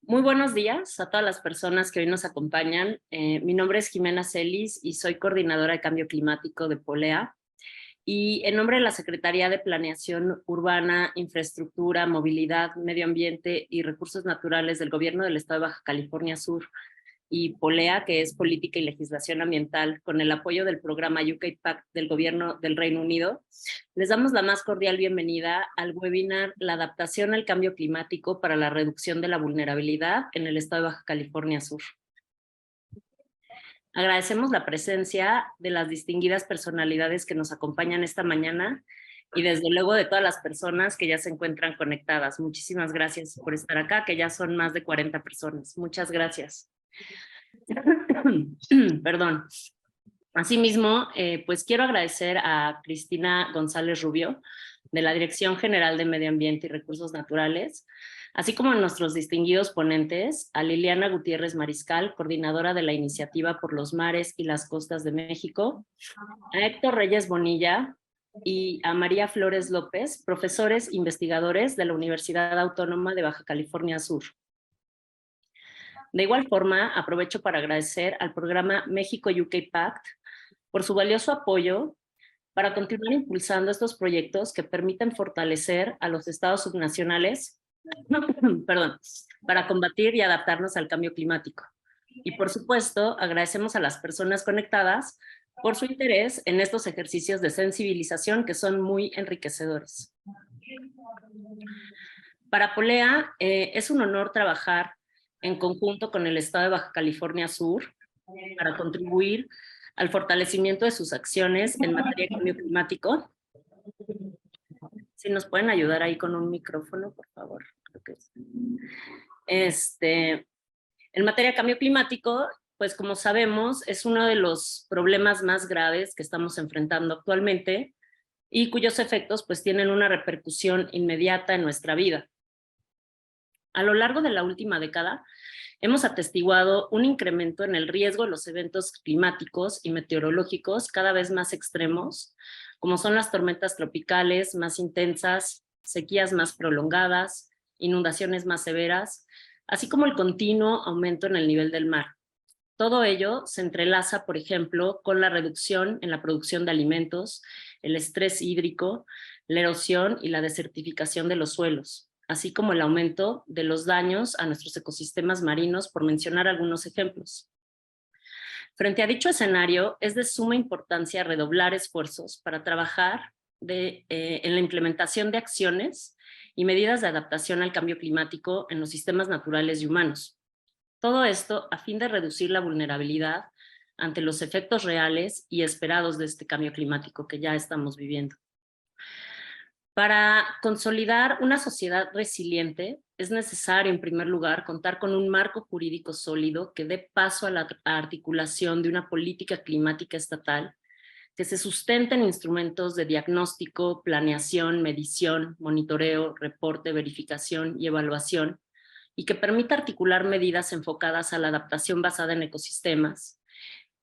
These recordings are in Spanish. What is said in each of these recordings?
Muy buenos días a todas las personas que hoy nos acompañan. Mi nombre es Jimena Celis y soy coordinadora de cambio climático de Polea. Y en nombre de la Secretaría de Planeación Urbana, Infraestructura, Movilidad, Medio Ambiente y Recursos Naturales del Gobierno del Estado de Baja California Sur y Polea, que es Política y Legislación Ambiental, con el apoyo del programa UK Pact del Gobierno del Reino Unido, les damos la más cordial bienvenida al webinar La adaptación al cambio climático para la reducción de la vulnerabilidad en el Estado de Baja California Sur. Agradecemos la presencia de las distinguidas personalidades que nos acompañan esta mañana y desde luego de todas las personas que ya se encuentran conectadas. Muchísimas gracias por estar acá, que ya son más de 40 personas. Muchas gracias. Perdón. Asimismo, pues quiero agradecer a Cristina González Rubio, de la Dirección General de Medio Ambiente y Recursos Naturales, así como a nuestros distinguidos ponentes, a Liliana Gutiérrez Mariscal, coordinadora de la Iniciativa por los Mares y las Costas de México, a Héctor Reyes Bonilla y a María Flores López, profesores investigadores de la Universidad Autónoma de Baja California Sur. De igual forma, aprovecho para agradecer al programa México-UK Pact por su valioso apoyo para continuar impulsando estos proyectos que permiten fortalecer a los estados subnacionales para combatir y adaptarnos al cambio climático. Y por supuesto, agradecemos a las personas conectadas por su interés en estos ejercicios de sensibilización que son muy enriquecedores. Para Polea, es un honor trabajar en conjunto con el Estado de Baja California Sur para contribuir al fortalecimiento de sus acciones en materia de cambio climático. Si nos pueden ayudar ahí con un micrófono, por favor. Creo que en materia de cambio climático, pues como sabemos, es uno de los problemas más graves que estamos enfrentando actualmente y cuyos efectos pues tienen una repercusión inmediata en nuestra vida. A lo largo de la última década, hemos atestiguado un incremento en el riesgo de los eventos climáticos y meteorológicos cada vez más extremos, como son las tormentas tropicales más intensas, sequías más prolongadas, inundaciones más severas, así como el continuo aumento en el nivel del mar. Todo ello se entrelaza, por ejemplo, con la reducción en la producción de alimentos, el estrés hídrico, la erosión y la desertificación de los suelos, así como el aumento de los daños a nuestros ecosistemas marinos, por mencionar algunos ejemplos. Frente a dicho escenario, es de suma importancia redoblar esfuerzos para trabajar en la implementación de acciones y medidas de adaptación al cambio climático en los sistemas naturales y humanos. Todo esto a fin de reducir la vulnerabilidad ante los efectos reales y esperados de este cambio climático que ya estamos viviendo. Para consolidar una sociedad resiliente, es necesario, en primer lugar, contar con un marco jurídico sólido que dé paso a la articulación de una política climática estatal que se sustente en instrumentos de diagnóstico, planeación, medición, monitoreo, reporte, verificación y evaluación, y que permita articular medidas enfocadas a la adaptación basada en ecosistemas,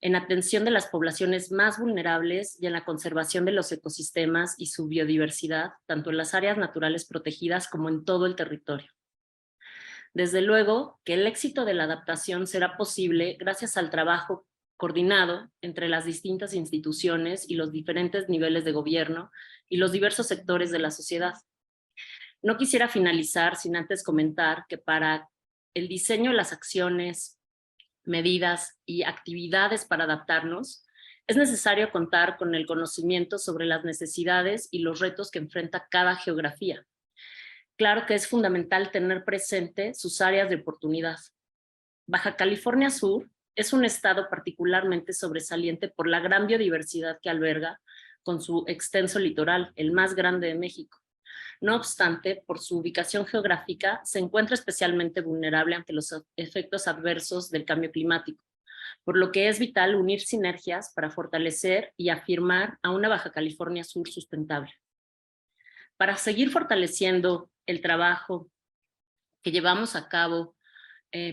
en atención de las poblaciones más vulnerables y en la conservación de los ecosistemas y su biodiversidad, tanto en las áreas naturales protegidas como en todo el territorio. Desde luego que el éxito de la adaptación será posible gracias al trabajo coordinado entre las distintas instituciones y los diferentes niveles de gobierno y los diversos sectores de la sociedad. No quisiera finalizar sin antes comentar que para el diseño de las acciones, medidas y actividades para adaptarnos, es necesario contar con el conocimiento sobre las necesidades y los retos que enfrenta cada geografía. Claro que es fundamental tener presente sus áreas de oportunidad. Baja California Sur es un estado particularmente sobresaliente por la gran biodiversidad que alberga, con su extenso litoral, el más grande de México. No obstante, por su ubicación geográfica, se encuentra especialmente vulnerable ante los efectos adversos del cambio climático, por lo que es vital unir sinergias para fortalecer y afirmar a una Baja California Sur sustentable. Para seguir fortaleciendo el trabajo que llevamos a cabo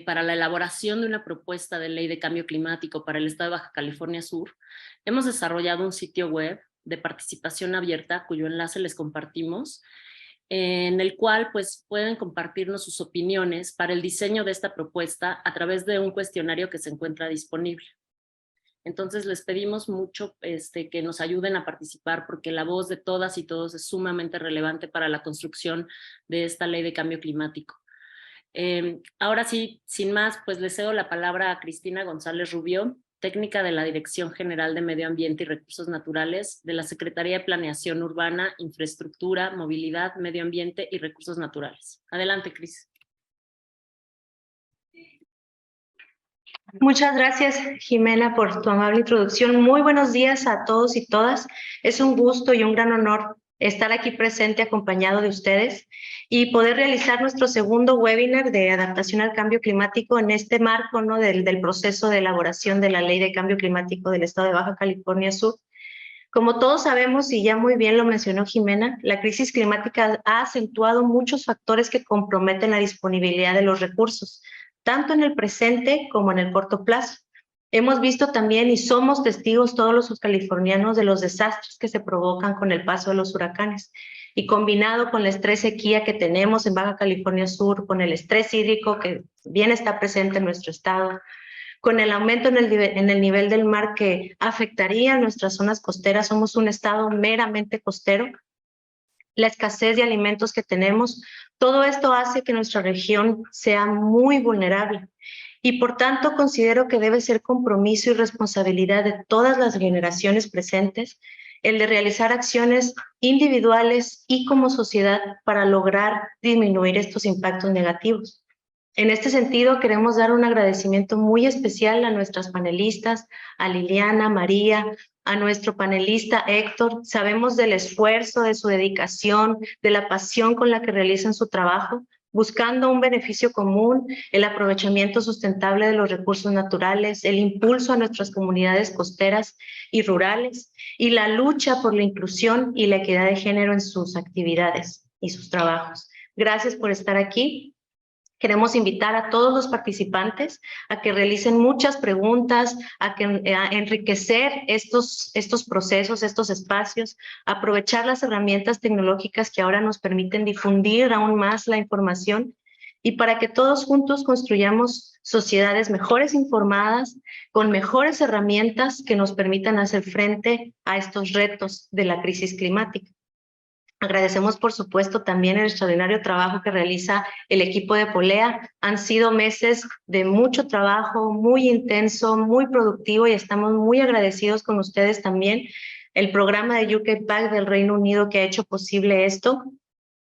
para la elaboración de una propuesta de ley de cambio climático para el estado de Baja California Sur, hemos desarrollado un sitio web de participación abierta cuyo enlace les compartimos, en el cual pues pueden compartirnos sus opiniones para el diseño de esta propuesta a través de un cuestionario que se encuentra disponible. Entonces les pedimos mucho que nos ayuden a participar porque la voz de todas y todos es sumamente relevante para la construcción de esta ley de cambio climático. Ahora sí, sin más, pues le cedo la palabra a Cristina González Rubio, técnica de la Dirección General de Medio Ambiente y Recursos Naturales de la Secretaría de Planeación Urbana, Infraestructura, Movilidad, Medio Ambiente y Recursos Naturales. Adelante, Cris. Muchas gracias, Jimena, por tu amable introducción. Muy buenos días a todos y todas. Es un gusto y un gran honor estar aquí presente acompañado de ustedes y poder realizar nuestro segundo webinar de adaptación al cambio climático en este marco, ¿no?, del proceso de elaboración de la Ley de Cambio Climático del Estado de Baja California Sur. Como todos sabemos, y ya muy bien lo mencionó Jimena, la crisis climática ha acentuado muchos factores que comprometen la disponibilidad de los recursos, tanto en el presente como en el corto plazo. Hemos visto también y somos testigos todos los californianos de los desastres que se provocan con el paso de los huracanes. Y combinado con el estrés sequía que tenemos en Baja California Sur, con el estrés hídrico que bien está presente en nuestro estado, con el aumento en el nivel del mar que afectaría a nuestras zonas costeras, somos un estado meramente costero, la escasez de alimentos que tenemos, todo esto hace que nuestra región sea muy vulnerable. Y por tanto considero que debe ser compromiso y responsabilidad de todas las generaciones presentes el de realizar acciones individuales y como sociedad para lograr disminuir estos impactos negativos. En este sentido, queremos dar un agradecimiento muy especial a nuestras panelistas, a Liliana, María, a nuestro panelista Héctor. Sabemos del esfuerzo, de su dedicación, de la pasión con la que realizan su trabajo, buscando un beneficio común, el aprovechamiento sustentable de los recursos naturales, el impulso a nuestras comunidades costeras y rurales, y la lucha por la inclusión y la equidad de género en sus actividades y sus trabajos. Gracias por estar aquí. Queremos invitar a todos los participantes a que realicen muchas preguntas, a enriquecer estos procesos, estos espacios, aprovechar las herramientas tecnológicas que ahora nos permiten difundir aún más la información y para que todos juntos construyamos sociedades mejores informadas, con mejores herramientas que nos permitan hacer frente a estos retos de la crisis climática. Agradecemos, por supuesto, también el extraordinario trabajo que realiza el equipo de Polea. Han sido meses de mucho trabajo, muy intenso, muy productivo y estamos muy agradecidos con ustedes también. El programa de UK PAC del Reino Unido que ha hecho posible esto.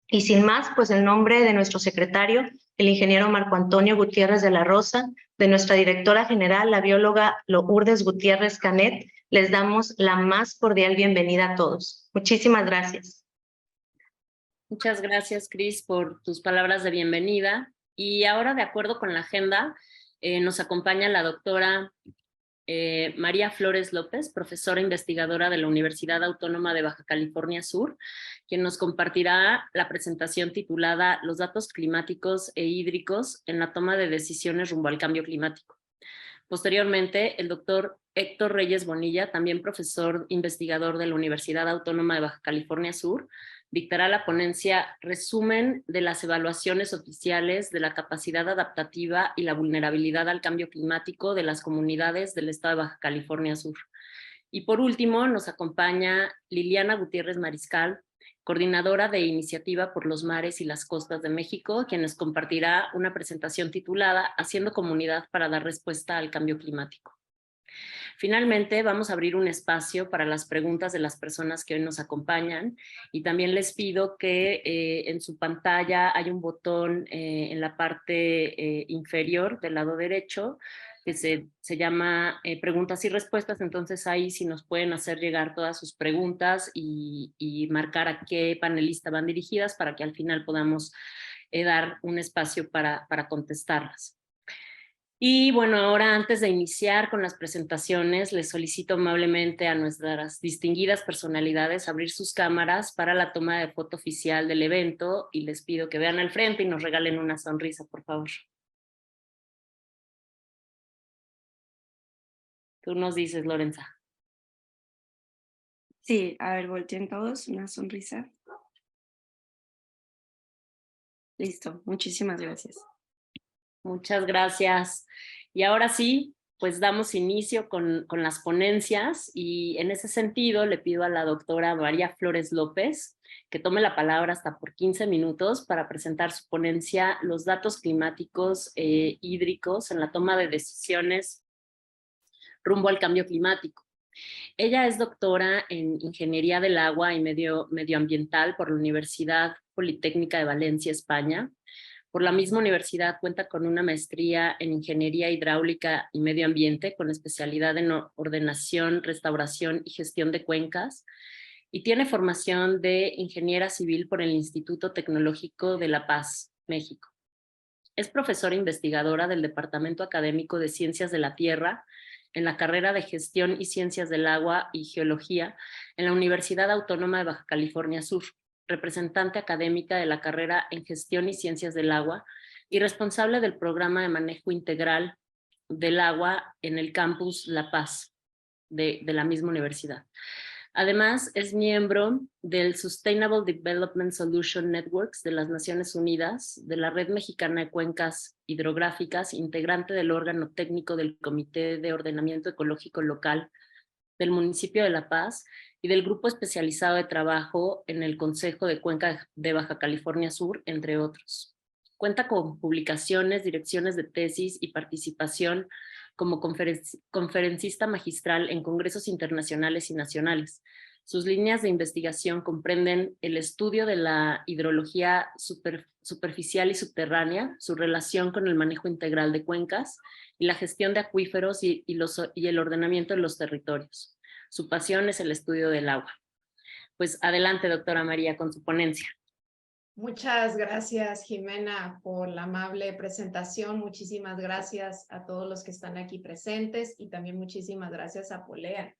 Y sin más, pues en nombre de nuestro secretario, el ingeniero Marco Antonio Gutiérrez de la Rosa, de nuestra directora general, la bióloga Lourdes Gutiérrez Canet, les damos la más cordial bienvenida a todos. Muchísimas gracias. Muchas gracias, Cris, por tus palabras de bienvenida. Y ahora, de acuerdo con la agenda, nos acompaña la doctora María Flores López, profesora investigadora de la Universidad Autónoma de Baja California Sur, quien nos compartirá la presentación titulada Los datos climáticos e hídricos en la toma de decisiones rumbo al cambio climático. Posteriormente, el doctor Héctor Reyes Bonilla, también profesor investigador de la Universidad Autónoma de Baja California Sur, dictará la ponencia Resumen de las evaluaciones oficiales de la capacidad adaptativa y la vulnerabilidad al cambio climático de las comunidades del estado de Baja California Sur. Y por último, nos acompaña Liliana Gutiérrez Mariscal, coordinadora de Iniciativa por los Mares y las Costas de México, quien nos compartirá una presentación titulada Haciendo comunidad para dar respuesta al cambio climático. Finalmente, vamos a abrir un espacio para las preguntas de las personas que hoy nos acompañan y también les pido que en su pantalla hay un botón en la parte inferior del lado derecho que se llama preguntas y respuestas, entonces ahí sí nos pueden hacer llegar todas sus preguntas y marcar a qué panelista van dirigidas para que al final podamos dar un espacio para contestarlas. Y bueno, ahora antes de iniciar con las presentaciones, les solicito amablemente a nuestras distinguidas personalidades abrir sus cámaras para la toma de foto oficial del evento y les pido que vean al frente y nos regalen una sonrisa, por favor. Tú nos dices, Lorenza. Sí, a ver, volteen todos, una sonrisa. Listo, muchísimas gracias. Muchas gracias. Y ahora sí, pues damos inicio con las ponencias y en ese sentido le pido a la doctora María Flores López que tome la palabra hasta por 15 minutos para presentar su ponencia Los datos climáticos hídricos en la toma de decisiones rumbo al cambio climático. Ella es doctora en Ingeniería del Agua y Medioambiental por la Universidad Politécnica de Valencia, España. Por la misma universidad cuenta con una maestría en Ingeniería Hidráulica y Medio Ambiente con especialidad en ordenación, restauración y gestión de cuencas y tiene formación de ingeniera civil por el Instituto Tecnológico de La Paz, México. Es profesora investigadora del Departamento Académico de Ciencias de la Tierra en la carrera de Gestión y Ciencias del Agua y Geología en la Universidad Autónoma de Baja California Sur, representante académica de la carrera en Gestión y Ciencias del Agua y responsable del programa de manejo integral del agua en el campus La Paz de la misma universidad. Además, es miembro del Sustainable Development Solution Networks de las Naciones Unidas, de la Red Mexicana de Cuencas Hidrográficas, integrante del órgano técnico del Comité de Ordenamiento Ecológico Local del municipio de La Paz y del Grupo Especializado de Trabajo en el Consejo de Cuenca de Baja California Sur, entre otros. Cuenta con publicaciones, direcciones de tesis y participación como conferencista magistral en congresos internacionales y nacionales. Sus líneas de investigación comprenden el estudio de la hidrología superficial y subterránea, su relación con el manejo integral de cuencas y la gestión de acuíferos y el ordenamiento de los territorios. Su pasión es el estudio del agua. Pues adelante, doctora María, con su ponencia. Muchas gracias, Jimena, por la amable presentación. Muchísimas gracias a todos los que están aquí presentes y también muchísimas gracias a Polea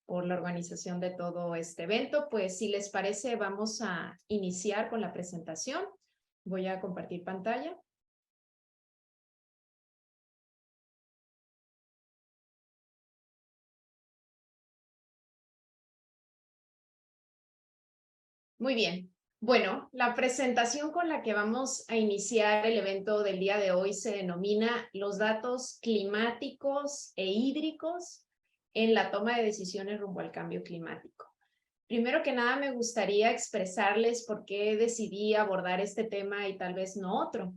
por la organización de todo este evento. Pues si les parece, vamos a iniciar con la presentación. Voy a compartir pantalla. Muy bien. Bueno, la presentación con la que vamos a iniciar el evento del día de hoy se denomina Los datos climáticos e hídricos en la toma de decisiones rumbo al cambio climático. Primero que nada, me gustaría expresarles por qué decidí abordar este tema y tal vez no otro.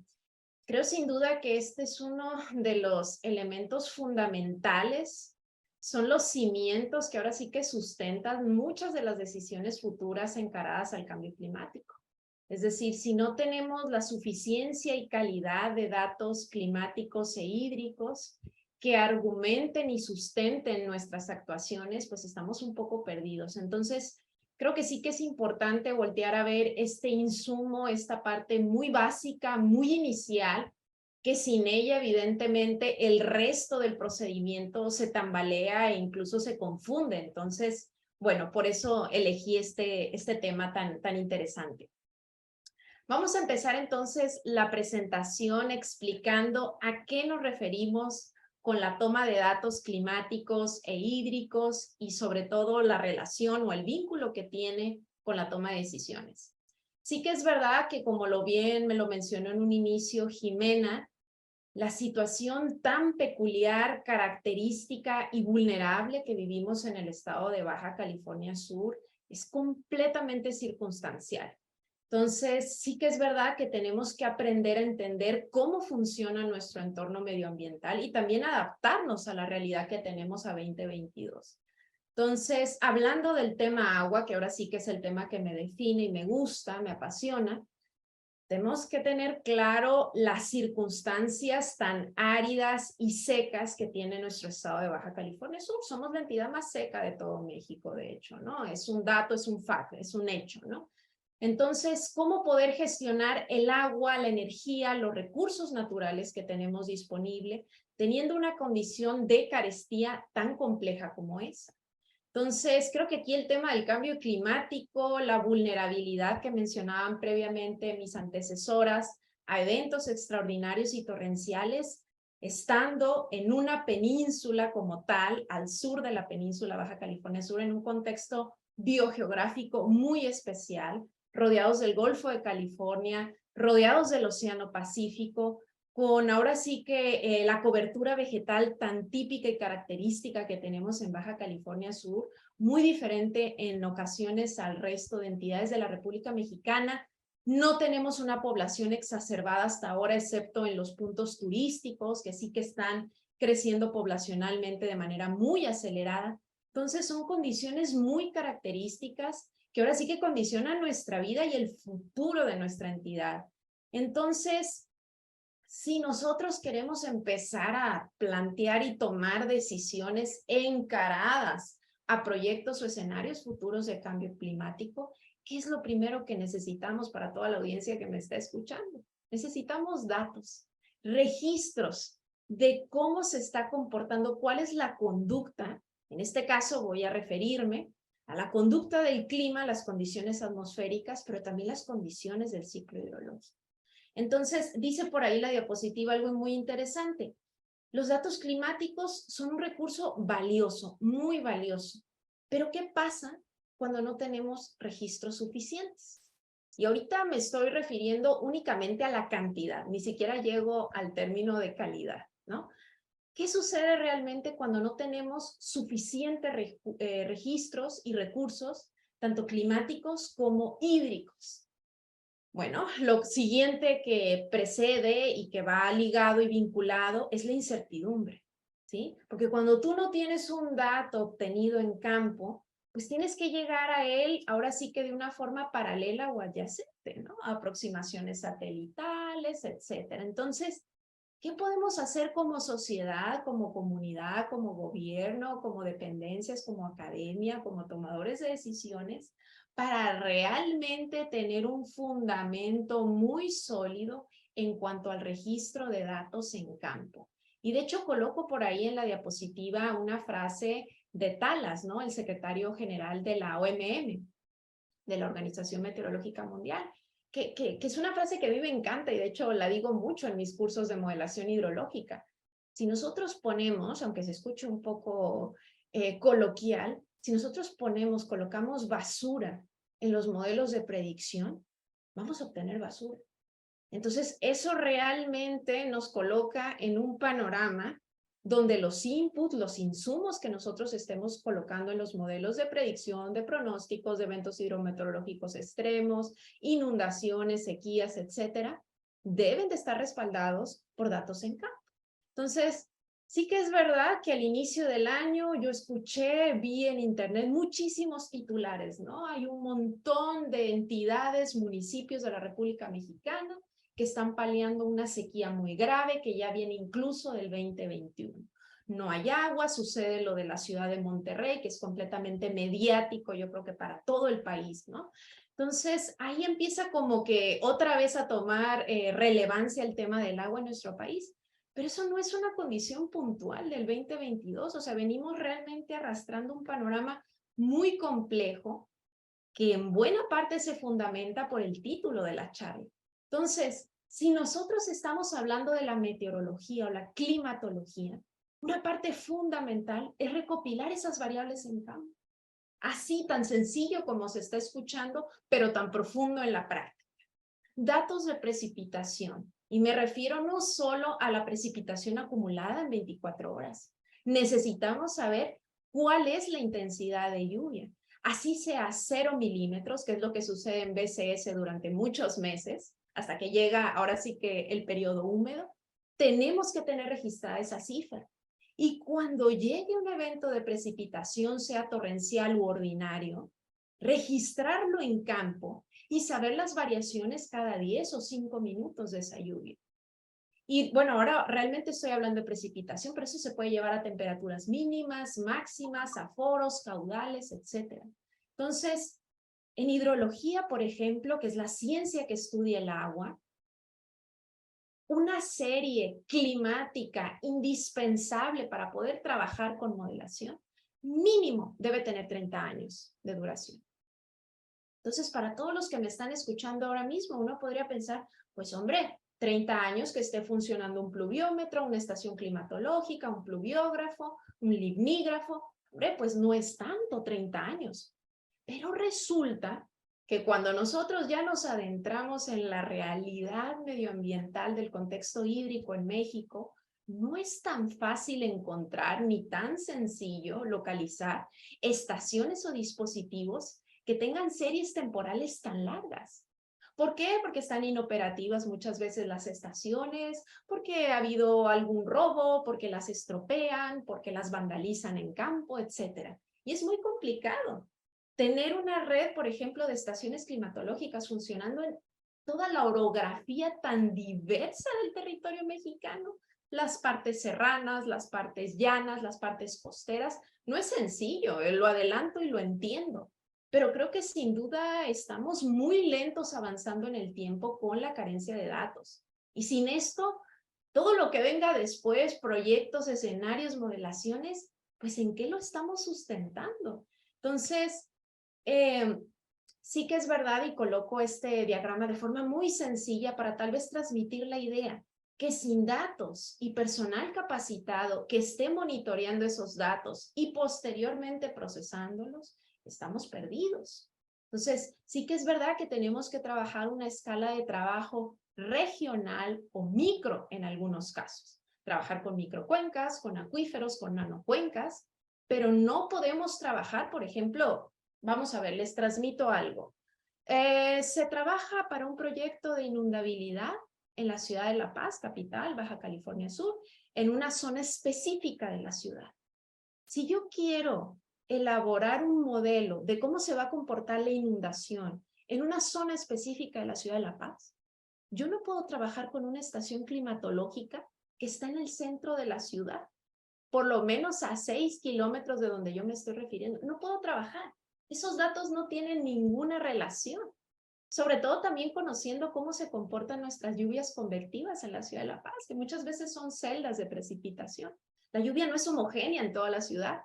Creo sin duda que este es uno de los elementos fundamentales, son los cimientos que ahora sí que sustentan muchas de las decisiones futuras encaradas al cambio climático. Es decir, si no tenemos la suficiencia y calidad de datos climáticos e hídricos que argumenten y sustenten nuestras actuaciones, pues estamos un poco perdidos. Entonces, creo que sí que es importante voltear a ver este insumo, esta parte muy básica, muy inicial, que sin ella, evidentemente, el resto del procedimiento se tambalea e incluso se confunde. Entonces, bueno, por eso elegí este tema tan interesante. Vamos a empezar entonces la presentación explicando a qué nos referimos con la toma de datos climáticos e hídricos y sobre todo la relación o el vínculo que tiene con la toma de decisiones. Sí que es verdad que, como bien me lo mencionó en un inicio Jimena, la situación tan peculiar, característica y vulnerable que vivimos en el estado de Baja California Sur es completamente circunstancial. Entonces, sí que es verdad que tenemos que aprender a entender cómo funciona nuestro entorno medioambiental y también adaptarnos a la realidad que tenemos a 2022. Entonces, hablando del tema agua, que ahora sí que es el tema que me define y me gusta, me apasiona, tenemos que tener claro las circunstancias tan áridas y secas que tiene nuestro estado de Baja California Sur. Somos la entidad más seca de todo México, de hecho, ¿no? Es un dato, es un fact, es un hecho, ¿no? Entonces, ¿cómo poder gestionar el agua, la energía, los recursos naturales que tenemos disponible, teniendo una condición de carestía tan compleja como esa? Entonces, creo que aquí el tema del cambio climático, la vulnerabilidad que mencionaban previamente mis antecesoras a eventos extraordinarios y torrenciales, estando en una península como tal, al sur de la península Baja California Sur, en un contexto biogeográfico muy especial, rodeados del Golfo de California, rodeados del Océano Pacífico, con ahora sí que la cobertura vegetal tan típica y característica que tenemos en Baja California Sur, muy diferente en ocasiones al resto de entidades de la República Mexicana. No tenemos una población exacerbada hasta ahora, excepto en los puntos turísticos, que sí que están creciendo poblacionalmente de manera muy acelerada. Entonces son condiciones muy características que ahora sí que condicionan nuestra vida y el futuro de nuestra entidad. Entonces, si nosotros queremos empezar a plantear y tomar decisiones encaradas a proyectos o escenarios futuros de cambio climático, ¿qué es lo primero que necesitamos para toda la audiencia que me está escuchando? Necesitamos datos, registros de cómo se está comportando, cuál es la conducta. En este caso voy a referirme a la conducta del clima, las condiciones atmosféricas, pero también las condiciones del ciclo hidrológico. Entonces, dice por ahí la diapositiva algo muy interesante. Los datos climáticos son un recurso valioso, muy valioso. Pero ¿qué pasa cuando no tenemos registros suficientes? Y ahorita me estoy refiriendo únicamente a la cantidad, ni siquiera llego al término de calidad, ¿no? ¿Qué sucede realmente cuando no tenemos suficientes registros y recursos, tanto climáticos como hídricos? Bueno, lo siguiente que precede y que va ligado y vinculado es la incertidumbre, ¿sí? Porque cuando tú no tienes un dato obtenido en campo, pues tienes que llegar a él ahora sí que de una forma paralela o adyacente, ¿no? Aproximaciones satelitales, etcétera. Entonces, ¿qué podemos hacer como sociedad, como comunidad, como gobierno, como dependencias, como academia, como tomadores de decisiones, para realmente tener un fundamento muy sólido en cuanto al registro de datos en campo? Y de hecho coloco por ahí en la diapositiva una frase de Talas, ¿no? El secretario general de la OMM, de la Organización Meteorológica Mundial, que es una frase que a mí me encanta y de hecho la digo mucho en mis cursos de modelación hidrológica. Si nosotros ponemos, aunque se escuche un poco coloquial, si nosotros colocamos basura en los modelos de predicción, vamos a obtener basura. Entonces, eso realmente nos coloca en un panorama donde los inputs, los insumos que nosotros estemos colocando en los modelos de predicción, de pronósticos, de eventos hidrometeorológicos extremos, inundaciones, sequías, etcétera, deben de estar respaldados por datos en campo. Entonces, sí que es verdad que al inicio del año yo vi en internet muchísimos titulares, ¿no? Hay un montón de entidades, municipios de la República Mexicana que están paliando una sequía muy grave que ya viene incluso del 2021. No hay agua, sucede lo de la ciudad de Monterrey, que es completamente mediático, yo creo que para todo el país, ¿no? Entonces, ahí empieza como que otra vez a tomar relevancia el tema del agua en nuestro país. Pero eso no es una condición puntual del 2022, o sea, venimos realmente arrastrando un panorama muy complejo que en buena parte se fundamenta por el título de la charla. Entonces, si nosotros estamos hablando de la meteorología o la climatología, una parte fundamental es recopilar esas variables en campo. Así, tan sencillo como se está escuchando, pero tan profundo en la práctica. Datos de precipitación. Y me refiero no solo a la precipitación acumulada en 24 horas. Necesitamos saber cuál es la intensidad de lluvia. Así sea 0 milímetros, que es lo que sucede en BCS durante muchos meses, hasta que llega ahora sí que el periodo húmedo, tenemos que tener registrada esa cifra. Y cuando llegue un evento de precipitación, sea torrencial u ordinario, registrarlo en campo y saber las variaciones cada 10 o 5 minutos de esa lluvia. Y bueno, ahora realmente estoy hablando de precipitación, pero eso se puede llevar a temperaturas mínimas, máximas, aforos, caudales, etc. Entonces, en hidrología, por ejemplo, que es la ciencia que estudia el agua, una serie climática indispensable para poder trabajar con modelación, mínimo debe tener 30 años de duración. Entonces, para todos los que me están escuchando ahora mismo, uno podría pensar, pues hombre, 30 años que esté funcionando un pluviómetro, una estación climatológica, un pluviógrafo, un limnígrafo, hombre, pues no es tanto 30 años. Pero resulta que cuando nosotros ya nos adentramos en la realidad medioambiental del contexto hídrico en México, no es tan fácil encontrar ni tan sencillo localizar estaciones o dispositivos que tengan series temporales tan largas. ¿Por qué? Porque están inoperativas muchas veces las estaciones, porque ha habido algún robo, porque las estropean, porque las vandalizan en campo, etc. Y es muy complicado tener una red, por ejemplo, de estaciones climatológicas funcionando en toda la orografía tan diversa del territorio mexicano, las partes serranas, las partes llanas, las partes costeras. No es sencillo, lo adelanto y lo entiendo, pero creo que sin duda estamos muy lentos avanzando en el tiempo con la carencia de datos. Y sin esto, todo lo que venga después, proyectos, escenarios, modelaciones, pues ¿en qué lo estamos sustentando? Entonces, sí que es verdad y coloco este diagrama de forma muy sencilla para tal vez transmitir la idea que sin datos y personal capacitado que esté monitoreando esos datos y posteriormente procesándolos, estamos perdidos. Entonces, sí que es verdad que tenemos que trabajar una escala de trabajo regional o micro en algunos casos. Trabajar con microcuencas, con acuíferos, con nanocuencas, pero no podemos trabajar, por ejemplo, vamos a ver, les transmito algo. Se trabaja para un proyecto de inundabilidad en la ciudad de La Paz, capital, Baja California Sur, en una zona específica de la ciudad. Si yo quiero elaborar un modelo de cómo se va a comportar la inundación en una zona específica de la ciudad de La Paz, yo no puedo trabajar con una estación climatológica que está en el centro de la ciudad, por lo menos a 6 kilómetros de donde yo me estoy refiriendo. No puedo trabajar. Esos datos no tienen ninguna relación. Sobre todo también conociendo cómo se comportan nuestras lluvias convectivas en la ciudad de La Paz, que muchas veces son celdas de precipitación. La lluvia no es homogénea en toda la ciudad.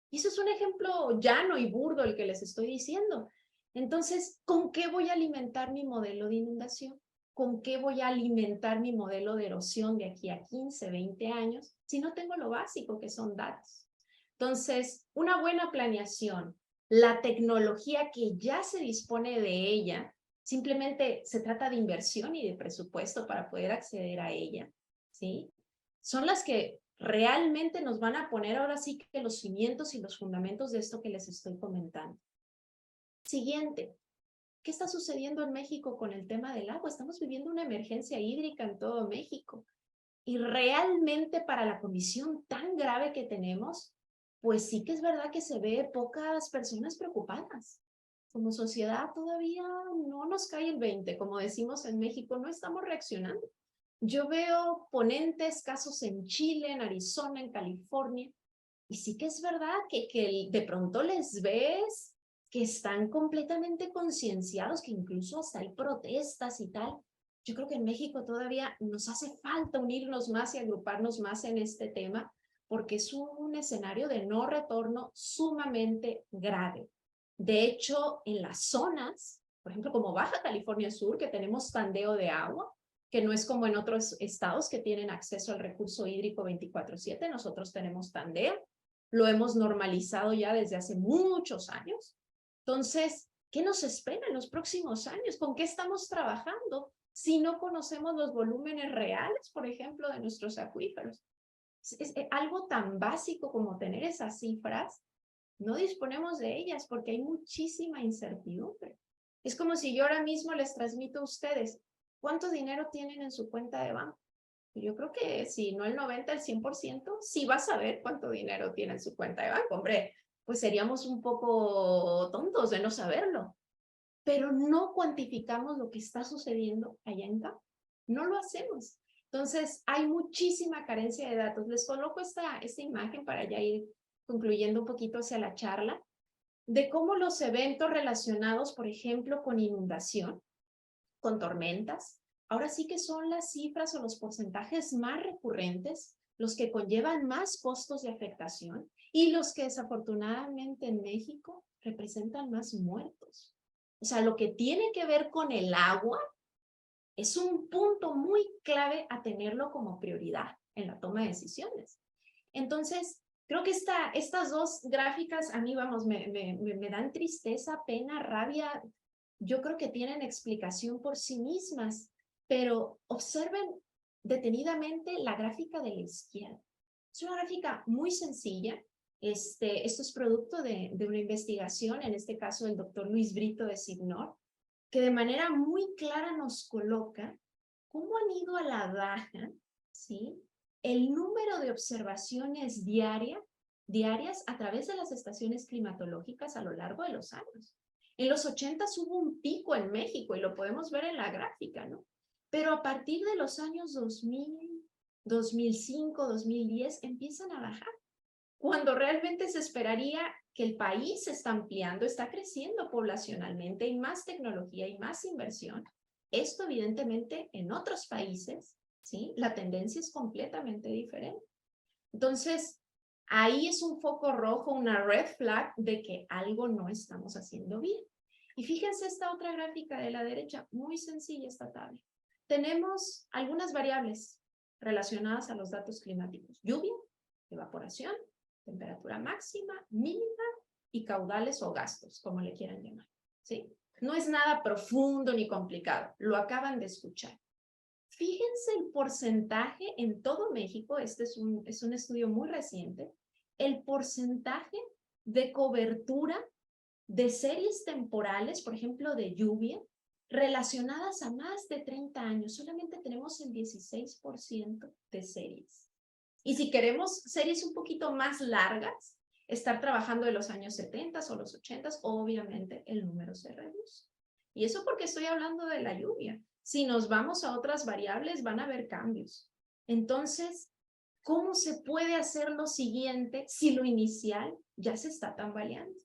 Y eso es un ejemplo llano y burdo el que les estoy diciendo. Entonces, ¿con qué voy a alimentar mi modelo de inundación? ¿Con qué voy a alimentar mi modelo de erosión de aquí a 15, 20 años si no tengo lo básico que son datos? Entonces, una buena planeación, la tecnología que ya se dispone de ella, simplemente se trata de inversión y de presupuesto para poder acceder a ella, ¿sí? Son las que realmente nos van a poner ahora sí que los cimientos y los fundamentos de esto que les estoy comentando. Siguiente. ¿Qué está sucediendo en México con el tema del agua? Estamos viviendo una emergencia hídrica en todo México. Y realmente para la condición tan grave que tenemos, pues sí que es verdad que se ve pocas personas preocupadas. Como sociedad todavía no nos cae el 20, como decimos en México, no estamos reaccionando. Yo veo ponentes, casos en Chile, en Arizona, en California, y sí que es verdad que de pronto les ves que están completamente concienciados, que incluso hasta hay protestas y tal. Yo creo que en México todavía nos hace falta unirnos más y agruparnos más en este tema, porque es un escenario de no retorno sumamente grave. De hecho, en las zonas, por ejemplo, como Baja California Sur, que tenemos tandeo de agua, que no es como en otros estados que tienen acceso al recurso hídrico 24/7, nosotros tenemos tandeo, lo hemos normalizado ya desde hace muchos años. Entonces, ¿qué nos espera en los próximos años? ¿Con qué estamos trabajando si no conocemos los volúmenes reales, por ejemplo, de nuestros acuíferos? Es algo tan básico como tener esas cifras, no disponemos de ellas porque hay muchísima incertidumbre. Es como si yo ahora mismo les transmito a ustedes, ¿cuánto dinero tienen en su cuenta de banco? Yo creo que si no el 90, el 100%, sí va a saber cuánto dinero tiene en su cuenta de banco. Hombre, pues seríamos un poco tontos de no saberlo. Pero no cuantificamos lo que está sucediendo allá en campo. No lo hacemos. Entonces, hay muchísima carencia de datos. Les coloco esta imagen para ya ir concluyendo un poquito hacia la charla, de cómo los eventos relacionados, por ejemplo, con inundación, con tormentas, ahora sí que son las cifras o los porcentajes más recurrentes, los que conllevan más costos de afectación y los que desafortunadamente en México representan más muertos. O sea, lo que tiene que ver con el agua es un punto muy clave a tenerlo como prioridad en la toma de decisiones. Entonces, creo que estas dos gráficas a mí, vamos, me dan tristeza, pena, rabia, yo creo que tienen explicación por sí mismas, pero observen detenidamente la gráfica de la izquierda. Es una gráfica muy sencilla. Esto es producto de una investigación, en este caso del doctor Luis Brito de CIGNOR, que de manera muy clara nos coloca cómo han ido a la baja, ¿sí?, el número de observaciones diarias a través de las estaciones climatológicas a lo largo de los años. En los 80 hubo un pico en México y lo podemos ver en la gráfica, ¿no? Pero a partir de los años 2000, 2005, 2010 empiezan a bajar, cuando realmente se esperaría que el país se está ampliando, está creciendo poblacionalmente, hay más tecnología y más inversión. Esto evidentemente en otros países, ¿sí?, la tendencia es completamente diferente. Entonces, ahí es un foco rojo, una red flag de que algo no estamos haciendo bien. Y fíjense esta otra gráfica de la derecha, muy sencilla esta tabla. Tenemos algunas variables relacionadas a los datos climáticos: lluvia, evaporación, temperatura máxima, mínima y caudales o gastos, como le quieran llamar, ¿sí? No es nada profundo ni complicado, lo acaban de escuchar. Fíjense el porcentaje en todo México, este es un estudio muy reciente, el porcentaje de cobertura de series temporales, por ejemplo, de lluvia, relacionadas a más de 30 años. Solamente tenemos el 16% de series. Y si queremos series un poquito más largas, estar trabajando de los años 70 o los 80, obviamente el número se reduce. Y eso porque estoy hablando de la lluvia. Si nos vamos a otras variables, van a haber cambios. Entonces, ¿cómo se puede hacer lo siguiente si lo inicial ya se está tambaleando?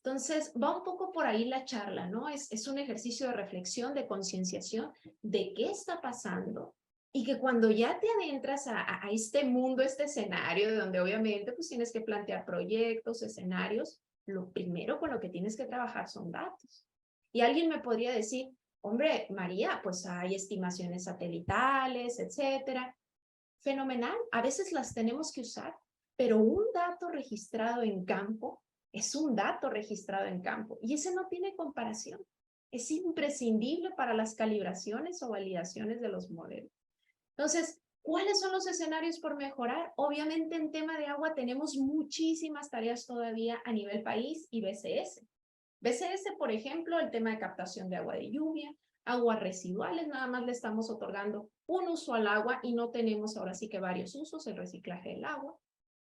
Entonces, va un poco por ahí la charla, ¿no? Es un ejercicio de reflexión, de concienciación de qué está pasando, y que cuando ya te adentras a este mundo, este escenario, de donde obviamente pues tienes que plantear proyectos, escenarios, lo primero con lo que tienes que trabajar son datos. Y alguien me podría decir, hombre, María, pues hay estimaciones satelitales, etcétera. Fenomenal, a veces las tenemos que usar, pero un dato registrado en campo es un dato registrado en campo y ese no tiene comparación. Es imprescindible para las calibraciones o validaciones de los modelos. Entonces, ¿cuáles son los escenarios por mejorar? Obviamente en tema de agua tenemos muchísimas tareas todavía a nivel país y BCS. BCS, por ejemplo, el tema de captación de agua de lluvia, aguas residuales, nada más le estamos otorgando un uso al agua y no tenemos ahora sí que varios usos, el reciclaje del agua.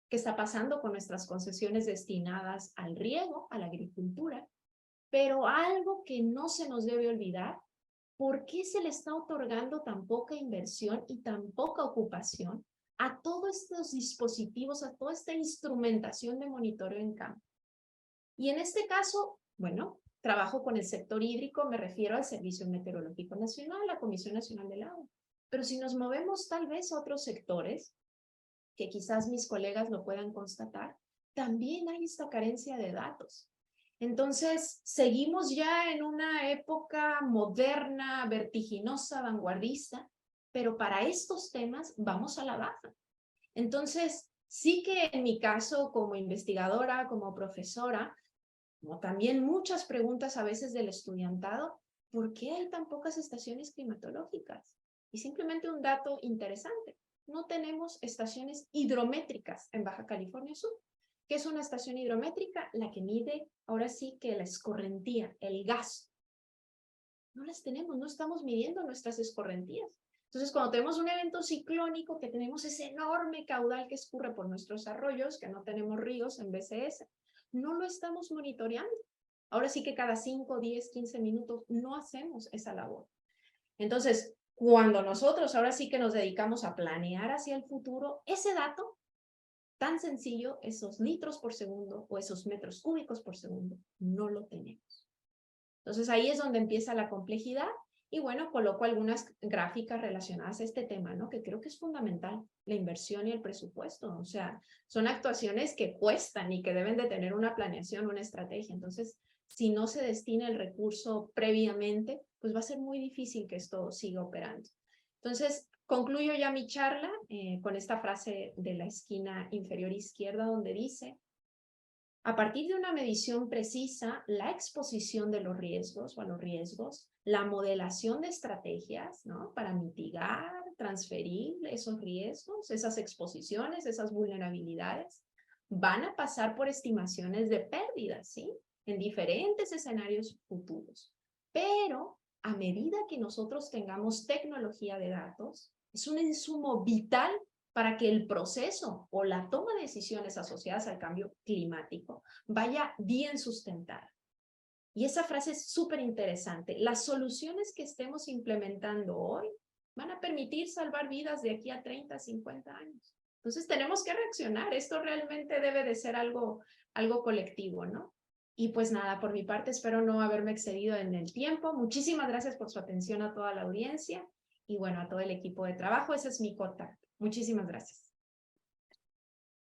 ¿Qué está pasando con nuestras concesiones destinadas al riego, a la agricultura? Pero algo que no se nos debe olvidar, ¿por qué se le está otorgando tan poca inversión y tan poca ocupación a todos estos dispositivos, a toda esta instrumentación de monitoreo en campo? Y en este caso, bueno, trabajo con el sector hídrico, me refiero al Servicio Meteorológico Nacional, la Comisión Nacional del Agua. Pero si nos movemos tal vez a otros sectores, que quizás mis colegas lo puedan constatar, también hay esta carencia de datos. Entonces, seguimos ya en una época moderna, vertiginosa, vanguardista, pero para estos temas vamos a la baja. Entonces, sí que en mi caso, como investigadora, como profesora, como también muchas preguntas a veces del estudiantado, ¿por qué hay tan pocas estaciones climatológicas? Y simplemente un dato interesante, no tenemos estaciones hidrométricas en Baja California Sur. ¿Qué es una estación hidrométrica? La que mide, ahora sí que la escorrentía, el gasto. No las tenemos, no estamos midiendo nuestras escorrentías. Entonces, cuando tenemos un evento ciclónico, que tenemos ese enorme caudal que escurre por nuestros arroyos, que no tenemos ríos en BCS, no lo estamos monitoreando. Ahora sí que cada 5, 10, 15 minutos no hacemos esa labor. Entonces, cuando nosotros ahora sí que nos dedicamos a planear hacia el futuro, ese dato tan sencillo, esos litros por segundo o esos metros cúbicos por segundo, no lo tenemos. Entonces, ahí es donde empieza la complejidad. Y bueno, coloco algunas gráficas relacionadas a este tema, ¿no? Que creo que es fundamental, la inversión y el presupuesto. O sea, son actuaciones que cuestan y que deben de tener una planeación, una estrategia. Entonces, si no se destina el recurso previamente, pues va a ser muy difícil que esto siga operando. Entonces, concluyo ya mi charla con esta frase de la esquina inferior izquierda donde dice: a partir de una medición precisa, la exposición de los riesgos o a los riesgos, la modelación de estrategias, ¿no? Para mitigar, transferir esos riesgos, esas exposiciones, esas vulnerabilidades, van a pasar por estimaciones de pérdidas, ¿sí? En diferentes escenarios futuros. Pero a medida que nosotros tengamos tecnología de datos, es un insumo vital para que el proceso o la toma de decisiones asociadas al cambio climático vaya bien sustentada. Y esa frase es súper interesante. Las soluciones que estemos implementando hoy van a permitir salvar vidas de aquí a 30, 50 años. Entonces tenemos que reaccionar. Esto realmente debe de ser algo colectivo, ¿no? Y pues nada, por mi parte espero no haberme excedido en el tiempo. Muchísimas gracias por su atención a toda la audiencia y bueno, a todo el equipo de trabajo. Ese es mi contacto. Muchísimas gracias.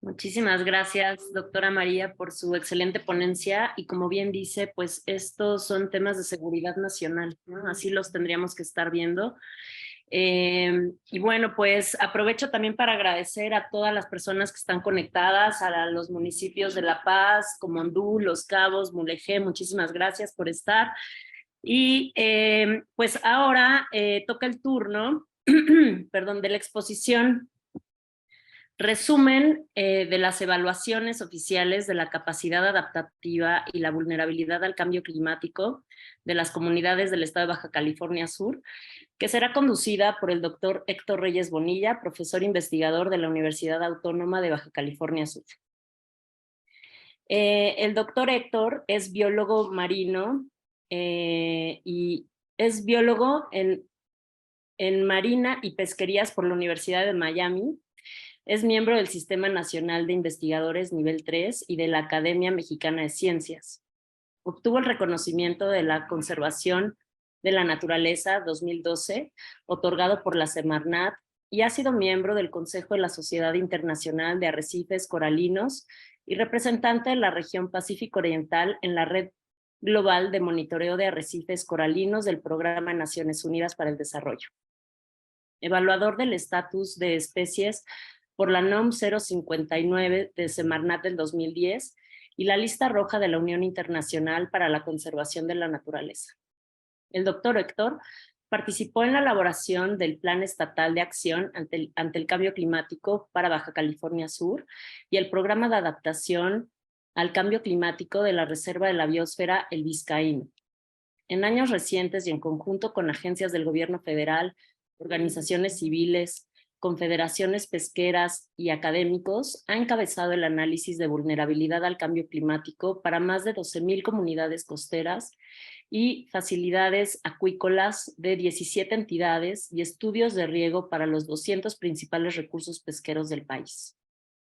Muchísimas gracias, doctora María, por su excelente ponencia y como bien dice, pues estos son temas de seguridad nacional, ¿no? Así los tendríamos que estar viendo. Y bueno, pues aprovecho también para agradecer a todas las personas que están conectadas, a los municipios de La Paz, Comondú, Los Cabos, Mulegé, muchísimas gracias por estar. Y pues ahora toca el turno, perdón, de la exposición. Resumen de las evaluaciones oficiales de la capacidad adaptativa y la vulnerabilidad al cambio climático de las comunidades del estado de Baja California Sur, que será conducida por el doctor Héctor Reyes Bonilla, profesor investigador de la Universidad Autónoma de Baja California Sur. El doctor Héctor es biólogo marino y es biólogo en marina y pesquerías por la Universidad de Miami. Es miembro del Sistema Nacional de Investigadores Nivel 3 y de la Academia Mexicana de Ciencias. Obtuvo el reconocimiento de la Conservación de la Naturaleza 2012, otorgado por la Semarnat, y ha sido miembro del Consejo de la Sociedad Internacional de Arrecifes Coralinos y representante de la región Pacífico Oriental en la Red Global de Monitoreo de Arrecifes Coralinos del Programa de Naciones Unidas para el Desarrollo. Evaluador del estatus de especies por la NOM 059 de Semarnat del 2010 y la lista roja de la Unión Internacional para la Conservación de la Naturaleza. El doctor Héctor participó en la elaboración del Plan Estatal de Acción ante el Cambio Climático para Baja California Sur y el Programa de Adaptación al Cambio Climático de la Reserva de la Biosfera El Vizcaíno. En años recientes y en conjunto con agencias del gobierno federal, organizaciones civiles, confederaciones pesqueras y académicos, ha encabezado el análisis de vulnerabilidad al cambio climático para más de 12,000 comunidades costeras y facilidades acuícolas de 17 entidades y estudios de riego para los 200 principales recursos pesqueros del país.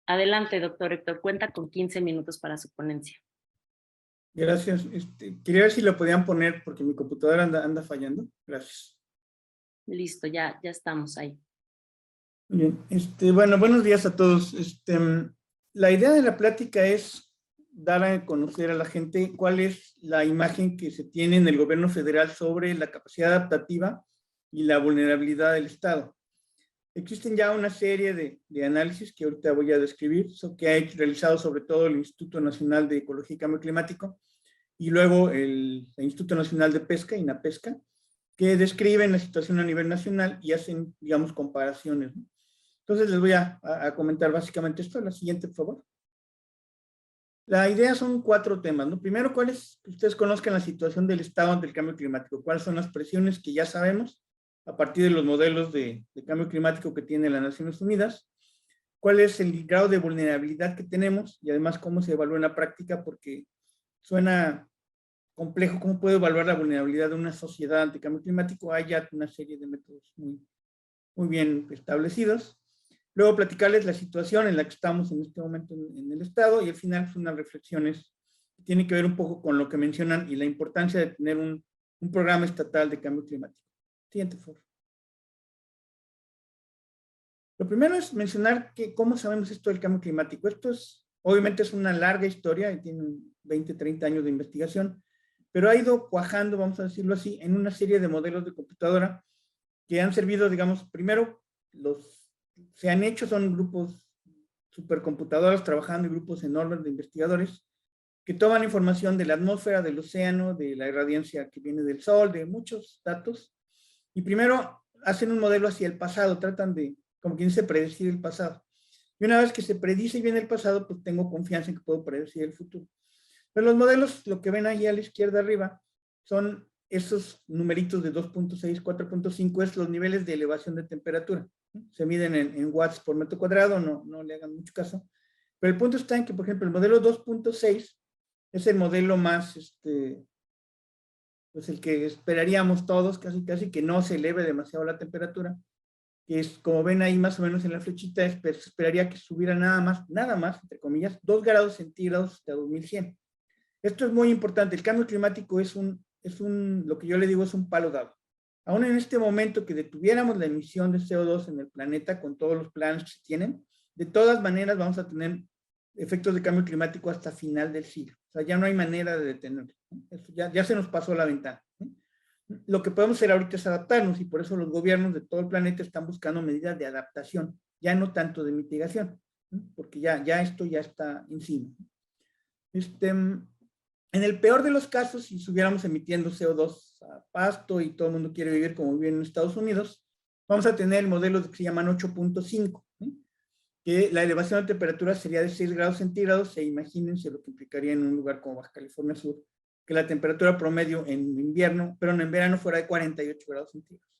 Adelante, doctor Héctor, cuenta con 15 minutos para su ponencia. Gracias. Quería ver si lo podían poner porque mi computadora anda fallando. Gracias. Listo, ya estamos ahí. Bien, bueno, buenos días a todos. La idea de la plática es dar a conocer a la gente cuál es la imagen que se tiene en el gobierno federal sobre la capacidad adaptativa y la vulnerabilidad del Estado. Existen ya una serie de análisis que ahorita voy a describir, que ha realizado sobre todo el Instituto Nacional de Ecología y Cambio Climático y luego el Instituto Nacional de Pesca, INAPESCA, que describen la situación a nivel nacional y hacen, digamos, comparaciones, ¿no? Entonces les voy a comentar básicamente esto. La siguiente, por favor. La idea son 4 temas, ¿no? Primero, que ustedes conozcan la situación del Estado ante el cambio climático. ¿Cuáles son las presiones que ya sabemos a partir de los modelos de cambio climático que tiene las Naciones Unidas? ¿Cuál es el grado de vulnerabilidad que tenemos? Y además, ¿cómo se evalúa en la práctica? Porque suena complejo. ¿Cómo puedo evaluar la vulnerabilidad de una sociedad ante el cambio climático? Hay ya una serie de métodos muy bien establecidos. Luego platicarles la situación en la que estamos en este momento en el Estado y al final son unas reflexiones que tienen que ver un poco con lo que mencionan y la importancia de tener un programa estatal de cambio climático. Siguiente, por favor. Lo primero es mencionar cómo sabemos esto del cambio climático. Obviamente es una larga historia y tiene 20, 30 años de investigación, pero ha ido cuajando, vamos a decirlo así, en una serie de modelos de computadora que han servido, digamos, primero se han hecho, son grupos supercomputadoras trabajando y grupos enormes de investigadores que toman información de la atmósfera, del océano, de la irradiancia que viene del sol, de muchos datos, y primero hacen un modelo hacia el pasado, tratan de, como quien dice, predecir el pasado. Y una vez que se predice bien el pasado, pues tengo confianza en que puedo predecir el futuro. Pero los modelos, lo que ven ahí a la izquierda arriba, son esos numeritos de 2.6, 4.5, es los niveles de elevación de temperatura. Se miden en watts por metro cuadrado, no le hagan mucho caso. Pero el punto está en que, por ejemplo, el modelo 2.6 es el modelo más, pues el que esperaríamos todos, casi que no se eleve demasiado la temperatura, que es, como ven ahí más o menos en la flechita, se esperaría que subiera nada más, entre comillas, 2 grados centígrados hasta 2100. Esto es muy importante. El cambio climático es lo que yo le digo, es un palo dado. Aún en este momento que detuviéramos la emisión de CO2 en el planeta con todos los planes que se tienen, de todas maneras vamos a tener efectos de cambio climático hasta final del siglo. O sea, ya no hay manera de detenerlo. Esto ya se nos pasó la ventana. Lo que podemos hacer ahorita es adaptarnos, y por eso los gobiernos de todo el planeta están buscando medidas de adaptación, ya no tanto de mitigación, porque ya esto ya está encima. En el peor de los casos, si estuviéramos emitiendo CO2 a pasto y todo el mundo quiere vivir como viven en Estados Unidos, vamos a tener modelos que se llaman 8.5, que la elevación de temperatura sería de 6 grados centígrados, e imagínense lo que implicaría en un lugar como Baja California Sur, que la temperatura promedio en invierno, pero en verano fuera de 48 grados centígrados.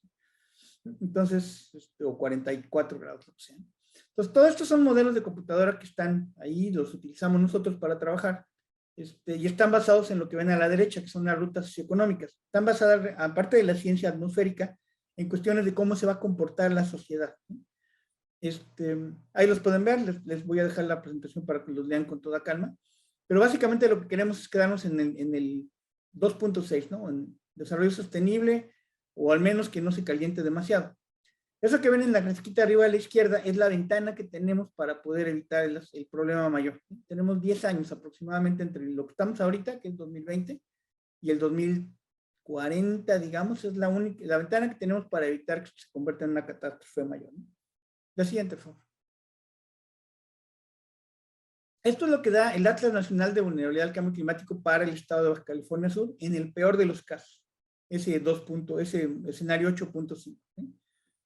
Entonces, o 44 grados, lo que sea. Entonces, todos estos son modelos de computadora que están ahí, los utilizamos nosotros para trabajar, y están basados en lo que ven a la derecha, que son las rutas socioeconómicas. Están basadas, aparte de la ciencia atmosférica, en cuestiones de cómo se va a comportar la sociedad. Ahí los pueden ver, les voy a dejar la presentación para que los lean con toda calma. Pero básicamente lo que queremos es quedarnos en el 2.6, ¿no? En desarrollo sostenible, o al menos que no se caliente demasiado. Eso que ven en la grafiquita arriba a la izquierda es la ventana que tenemos para poder evitar el problema mayor. Tenemos 10 años aproximadamente entre lo que estamos ahorita, que es 2020, y el 2040, digamos, es la ventana que tenemos para evitar que se convierta en una catástrofe mayor, ¿no? La siguiente, por favor. Esto es lo que da el Atlas Nacional de Vulnerabilidad al Cambio Climático para el estado de Baja California Sur en el peor de los casos, ese escenario 8.5.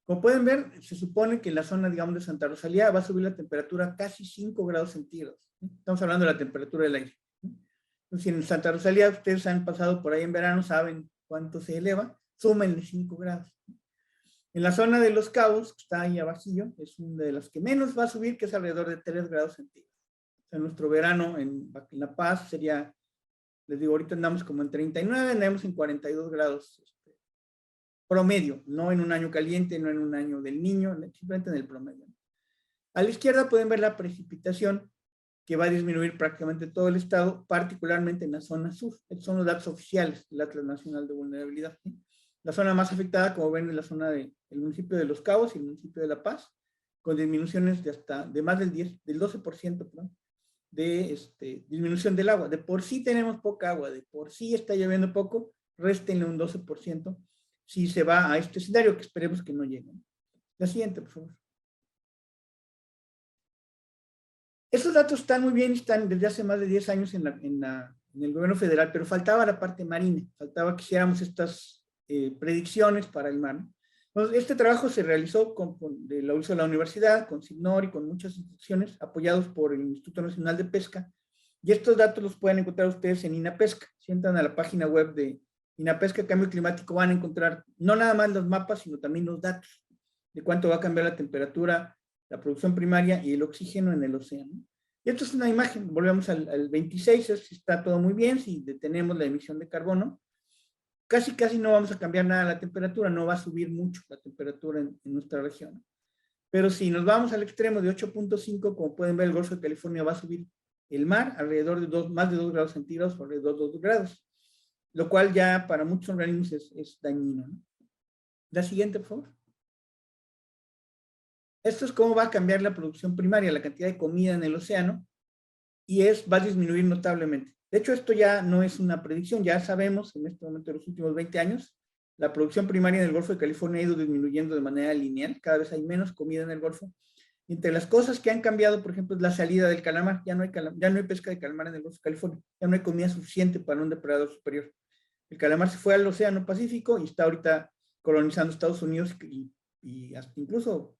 Como pueden ver, se supone que en la zona, digamos, de Santa Rosalía va a subir la temperatura casi 5 grados centígrados. Estamos hablando de la temperatura del aire. Entonces, si en Santa Rosalía ustedes han pasado por ahí en verano, saben cuánto se eleva, súmenle 5 grados. En la zona de Los Cabos, que está ahí abajillo, es una de las que menos va a subir, que es alrededor de 3 grados centígrados. O sea, nuestro verano en La Paz sería, les digo, ahorita andamos como en 39, andamos en 42 grados promedio, no en un año caliente, no en un año del niño, simplemente en el promedio. A la izquierda pueden ver la precipitación, que va a disminuir prácticamente todo el estado, particularmente en la zona sur. Estos son los datos oficiales del Atlas Nacional de Vulnerabilidad. La zona más afectada, como ven, es la zona del municipio de Los Cabos y el municipio de La Paz, con disminuciones de más del 12%, perdón, de disminución del agua. De por sí tenemos poca agua, de por sí está lloviendo poco, réstenle un 12% si se va a este escenario, que esperemos que no llegue. La siguiente, por favor. Esos datos están muy bien, están desde hace más de 10 años en el gobierno federal, pero faltaba la parte marina, faltaba que hiciéramos estas predicciones para el mar, ¿no? Entonces, este trabajo se realizó de la uso de la universidad, con SIGNOR y con muchas instituciones, apoyados por el Instituto Nacional de Pesca, y estos datos los pueden encontrar ustedes en INAPESCA. Si entran a la página web de INAPESCA Cambio Climático, van a encontrar no nada más los mapas, sino también los datos de cuánto va a cambiar la temperatura, la producción primaria y el oxígeno en el océano. Y esto es una imagen, volvemos al 26, está todo muy bien, si detenemos la emisión de carbono, casi no vamos a cambiar nada la temperatura, no va a subir mucho la temperatura en nuestra región. Pero si nos vamos al extremo de 8.5, como pueden ver, el Golfo de California va a subir el mar alrededor de más de 2 grados centígrados, o alrededor de 2 grados, lo cual ya para muchos organismos es dañino, ¿no? La siguiente, por favor. Esto es cómo va a cambiar la producción primaria, la cantidad de comida en el océano, y va a disminuir notablemente. De hecho, esto ya no es una predicción, ya sabemos en este momento, en los últimos 20 años, la producción primaria en el Golfo de California ha ido disminuyendo de manera lineal, cada vez hay menos comida en el Golfo, Entre las cosas que han cambiado, por ejemplo, es la salida del calamar. Ya no hay pesca de calamar en el Golfo de California. Ya no hay comida suficiente para un depredador superior. El calamar se fue al Océano Pacífico y está ahorita colonizando Estados Unidos y hasta incluso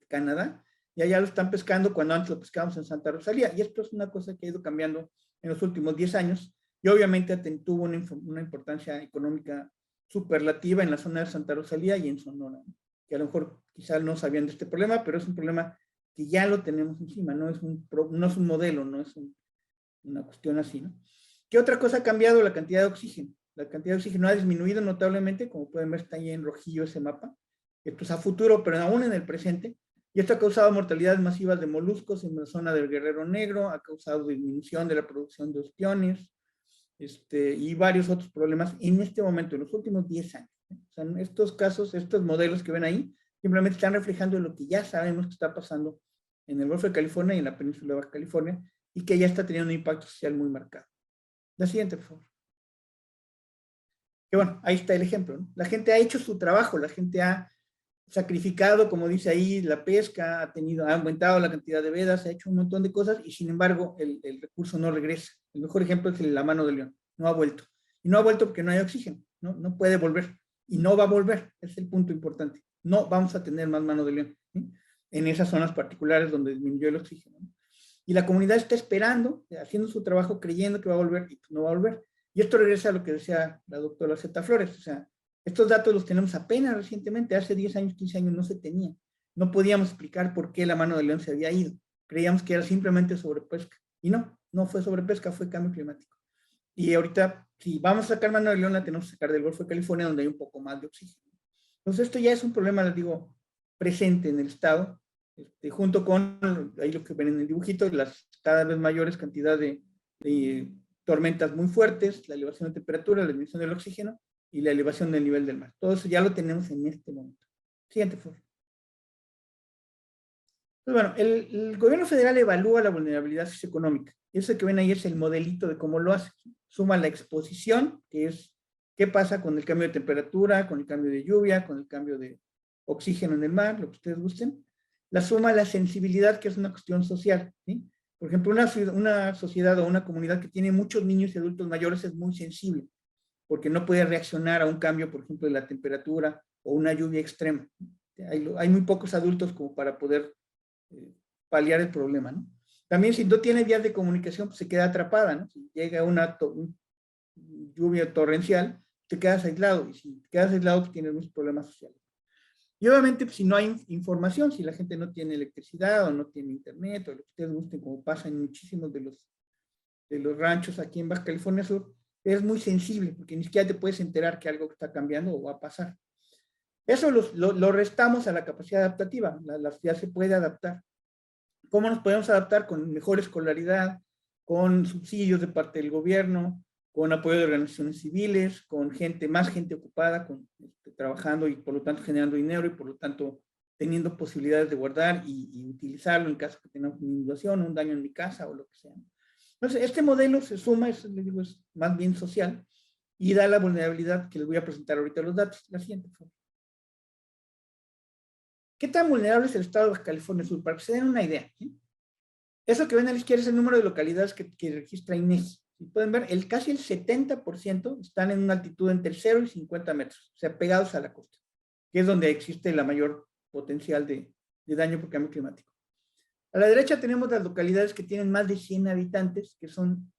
Canadá. Y allá lo están pescando cuando antes lo pescábamos en Santa Rosalía. Y esto es una cosa que ha ido cambiando en los últimos 10 años. Y obviamente tuvo una importancia económica superlativa en la zona de Santa Rosalía y en Sonora, ¿no? Que a lo mejor quizás no sabían de este problema, pero es un problema que ya lo tenemos encima, no es un modelo, no es una cuestión así, ¿no? ¿Qué otra cosa ha cambiado? La cantidad de oxígeno. La cantidad de oxígeno ha disminuido notablemente, como pueden ver está ahí en rojillo ese mapa. Esto es a futuro, pero aún en el presente. Y esto ha causado mortalidades masivas de moluscos en la zona del Guerrero Negro, ha causado disminución de la producción de ostiones, y varios otros problemas en este momento, en los últimos 10 años. O sea, estos casos, estos modelos que ven ahí, simplemente están reflejando lo que ya sabemos que está pasando en el Golfo de California y en la península de Baja California, y que ya está teniendo un impacto social muy marcado. La siguiente, por favor. Que bueno, ahí está el ejemplo, ¿no? La gente ha hecho su trabajo, la gente ha sacrificado, como dice ahí, la pesca, ha aumentado la cantidad de vedas, ha hecho un montón de cosas y sin embargo el recurso no regresa. El mejor ejemplo es la mano de león, no ha vuelto. Y no ha vuelto porque no hay oxígeno, no puede volver. Y no va a volver, es el punto importante. No vamos a tener más mano de león, ¿sí? En esas zonas particulares donde disminuyó el oxígeno, ¿no? Y la comunidad está esperando, haciendo su trabajo, creyendo que va a volver y pues no va a volver. Y esto regresa a lo que decía la doctora Zeta Flores, o sea, estos datos los tenemos apenas recientemente, hace 10 años, 15 años no se tenían. No podíamos explicar por qué la mano de león se había ido. Creíamos que era simplemente sobrepesca. Y no fue sobrepesca, fue cambio climático. Y ahorita, si vamos a sacar mano de león, la tenemos que sacar del Golfo de California, donde hay un poco más de oxígeno. Entonces, esto ya es un problema, les digo, presente en el estado, junto con, ahí lo que ven en el dibujito, las cada vez mayores cantidades de tormentas muy fuertes, la elevación de temperatura, la disminución del oxígeno, y la elevación del nivel del mar. Todo eso ya lo tenemos en este momento. Siguiente, por favor. Pues bueno, el gobierno federal evalúa la vulnerabilidad socioeconómica. Eso que ven ahí es el modelito de cómo lo hace. Suma la exposición, que es qué pasa con el cambio de temperatura, con el cambio de lluvia, con el cambio de oxígeno en el mar, lo que ustedes gusten. La suma la sensibilidad, que es una cuestión social, ¿sí? Por ejemplo, una sociedad o una comunidad que tiene muchos niños y adultos mayores es muy sensible, porque no puede reaccionar a un cambio, por ejemplo, de la temperatura o una lluvia extrema. Hay muy pocos adultos como para poder paliar el problema, ¿no? También si no tiene vías de comunicación, pues se queda atrapada, ¿no? Si llega una lluvia torrencial, te quedas aislado, y si te quedas aislado, pues tienes muchos problemas sociales. Y obviamente, pues, si no hay información, si la gente no tiene electricidad o no tiene internet, o lo que ustedes gusten, como pasa en muchísimos de los ranchos aquí en Baja California Sur, es muy sensible, porque ni siquiera te puedes enterar que algo está cambiando o va a pasar. Eso lo restamos a la capacidad adaptativa, la sociedad se puede adaptar. ¿Cómo nos podemos adaptar? Con mejor escolaridad, con subsidios de parte del gobierno, con apoyo de organizaciones civiles, con más gente ocupada, trabajando y por lo tanto generando dinero y por lo tanto teniendo posibilidades de guardar y utilizarlo en caso que tengamos una inundación, un daño en mi casa o lo que sea. Entonces, este modelo se suma, es más bien social, y da la vulnerabilidad que les voy a presentar ahorita los datos. La siguiente, por favor. ¿Qué tan vulnerable es el estado de Baja California Sur? Para que se den una idea, ¿sí? Eso que ven a la izquierda es el número de localidades que registra INEGI. Si pueden ver, casi el 70% están en una altitud entre 0 y 50 metros, o sea, pegados a la costa, que es donde existe la mayor potencial de daño por cambio climático. A la derecha tenemos las localidades que tienen más de 100 habitantes, que son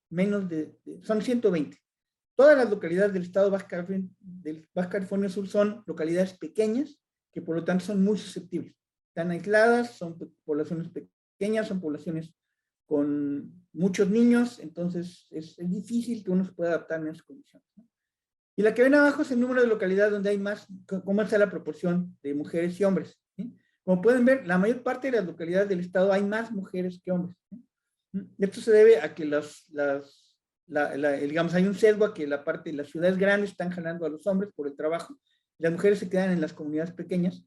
son 120. Todas las localidades del estado de Baja California Sur son localidades pequeñas, que por lo tanto son muy susceptibles. Están aisladas, son poblaciones pequeñas, son poblaciones con muchos niños, entonces es difícil que uno se pueda adaptar en esas condiciones, ¿no? Y la que ven abajo es el número de localidades donde hay más, cómo está la proporción de mujeres y hombres, ¿sí? Como pueden ver, la mayor parte de las localidades del estado hay más mujeres que hombres, ¿sí? Esto se debe a que digamos, hay un sesgo a que las ciudades grandes están jalando a los hombres por el trabajo, y las mujeres se quedan en las comunidades pequeñas.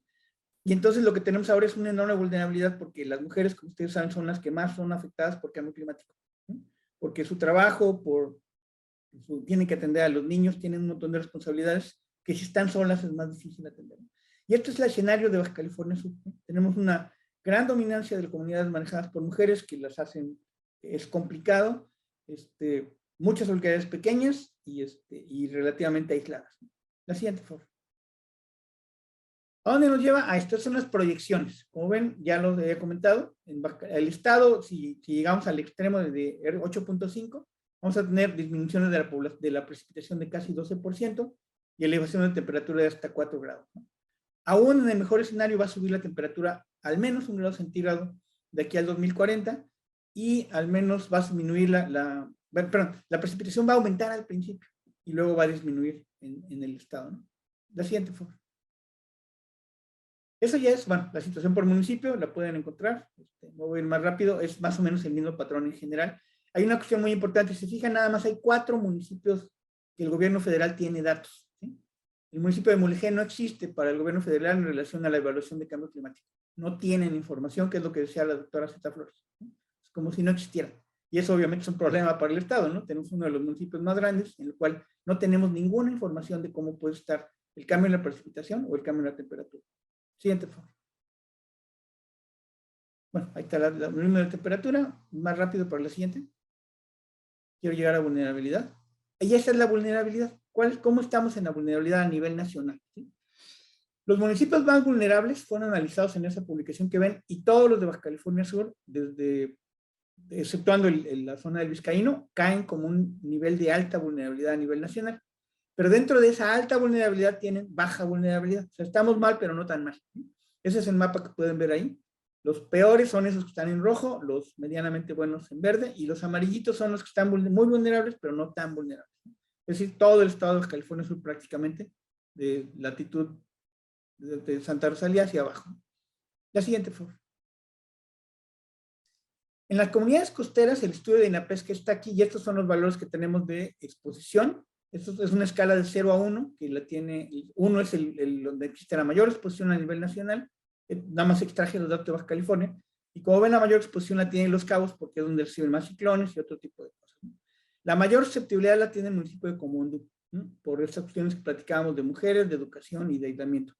Y entonces lo que tenemos ahora es una enorme vulnerabilidad porque las mujeres, como ustedes saben, son las que más son afectadas por cambio climático, ¿sí? Porque su trabajo, tienen que atender a los niños, tienen un montón de responsabilidades que si están solas es más difícil atender. Y este es el escenario de Baja California Sur, ¿sí? Tenemos una gran dominancia de comunidades manejadas por mujeres que las hacen, es complicado, muchas localidades pequeñas y relativamente aisladas. La siguiente, por favor. ¿A dónde nos lleva? A estas son las proyecciones. Como ven, ya lo había comentado, el estado, si llegamos al extremo de 8.5, vamos a tener disminuciones de la precipitación de casi 12% y elevación de temperatura de hasta 4 grados. ¿No? Aún en el mejor escenario va a subir la temperatura al menos 1 grado centígrado de aquí al 2040 y al menos va a disminuir la precipitación va a aumentar al principio y luego va a disminuir en el estado. ¿No? La siguiente, por favor. Eso ya es, bueno, la situación por municipio, la pueden encontrar, no voy a ir más rápido, es más o menos el mismo patrón en general. Hay una cuestión muy importante, si se fijan, nada más hay 4 municipios que el gobierno federal tiene datos. ¿Sí? El municipio de Mulegé no existe para el gobierno federal en relación a la evaluación de cambio climático. No tienen información, que es lo que decía la doctora Zeta Flores. ¿Sí? Es como si no existiera. Y eso obviamente es un problema para el Estado, ¿no? Tenemos uno de los municipios más grandes en el cual no tenemos ninguna información de cómo puede estar el cambio en la precipitación o el cambio en la temperatura. Siguiente, por favor. Bueno, ahí está el número de temperatura. Más rápido para la siguiente. Quiero llegar a vulnerabilidad. Y esa es la vulnerabilidad. ¿Cómo estamos en la vulnerabilidad a nivel nacional? ¿Sí? Los municipios más vulnerables fueron analizados en esa publicación que ven y todos los de Baja California Sur, exceptuando la zona del Vizcaíno, caen como un nivel de alta vulnerabilidad a nivel nacional. Pero dentro de esa alta vulnerabilidad tienen baja vulnerabilidad. O sea, estamos mal, pero no tan mal. Ese es el mapa que pueden ver ahí. Los peores son esos que están en rojo, los medianamente buenos en verde, y los amarillitos son los que están muy vulnerables, pero no tan vulnerables. Es decir, todo el estado de California Sur prácticamente, de latitud de Santa Rosalía hacia abajo. La siguiente, por favor. En las comunidades costeras, el estudio de INAPESCA está aquí, y estos son los valores que tenemos de exposición. Esto es una escala de 0 a 1, que la tiene, 1 es donde existe la mayor exposición a nivel nacional, nada más extraje los datos de Baja California, y como ven la mayor exposición la tienen Los Cabos, porque es donde reciben más ciclones y otro tipo de cosas. ¿No? La mayor susceptibilidad la tiene el municipio de Comondú, ¿no? Por estas cuestiones que platicábamos de mujeres, de educación y de aislamiento.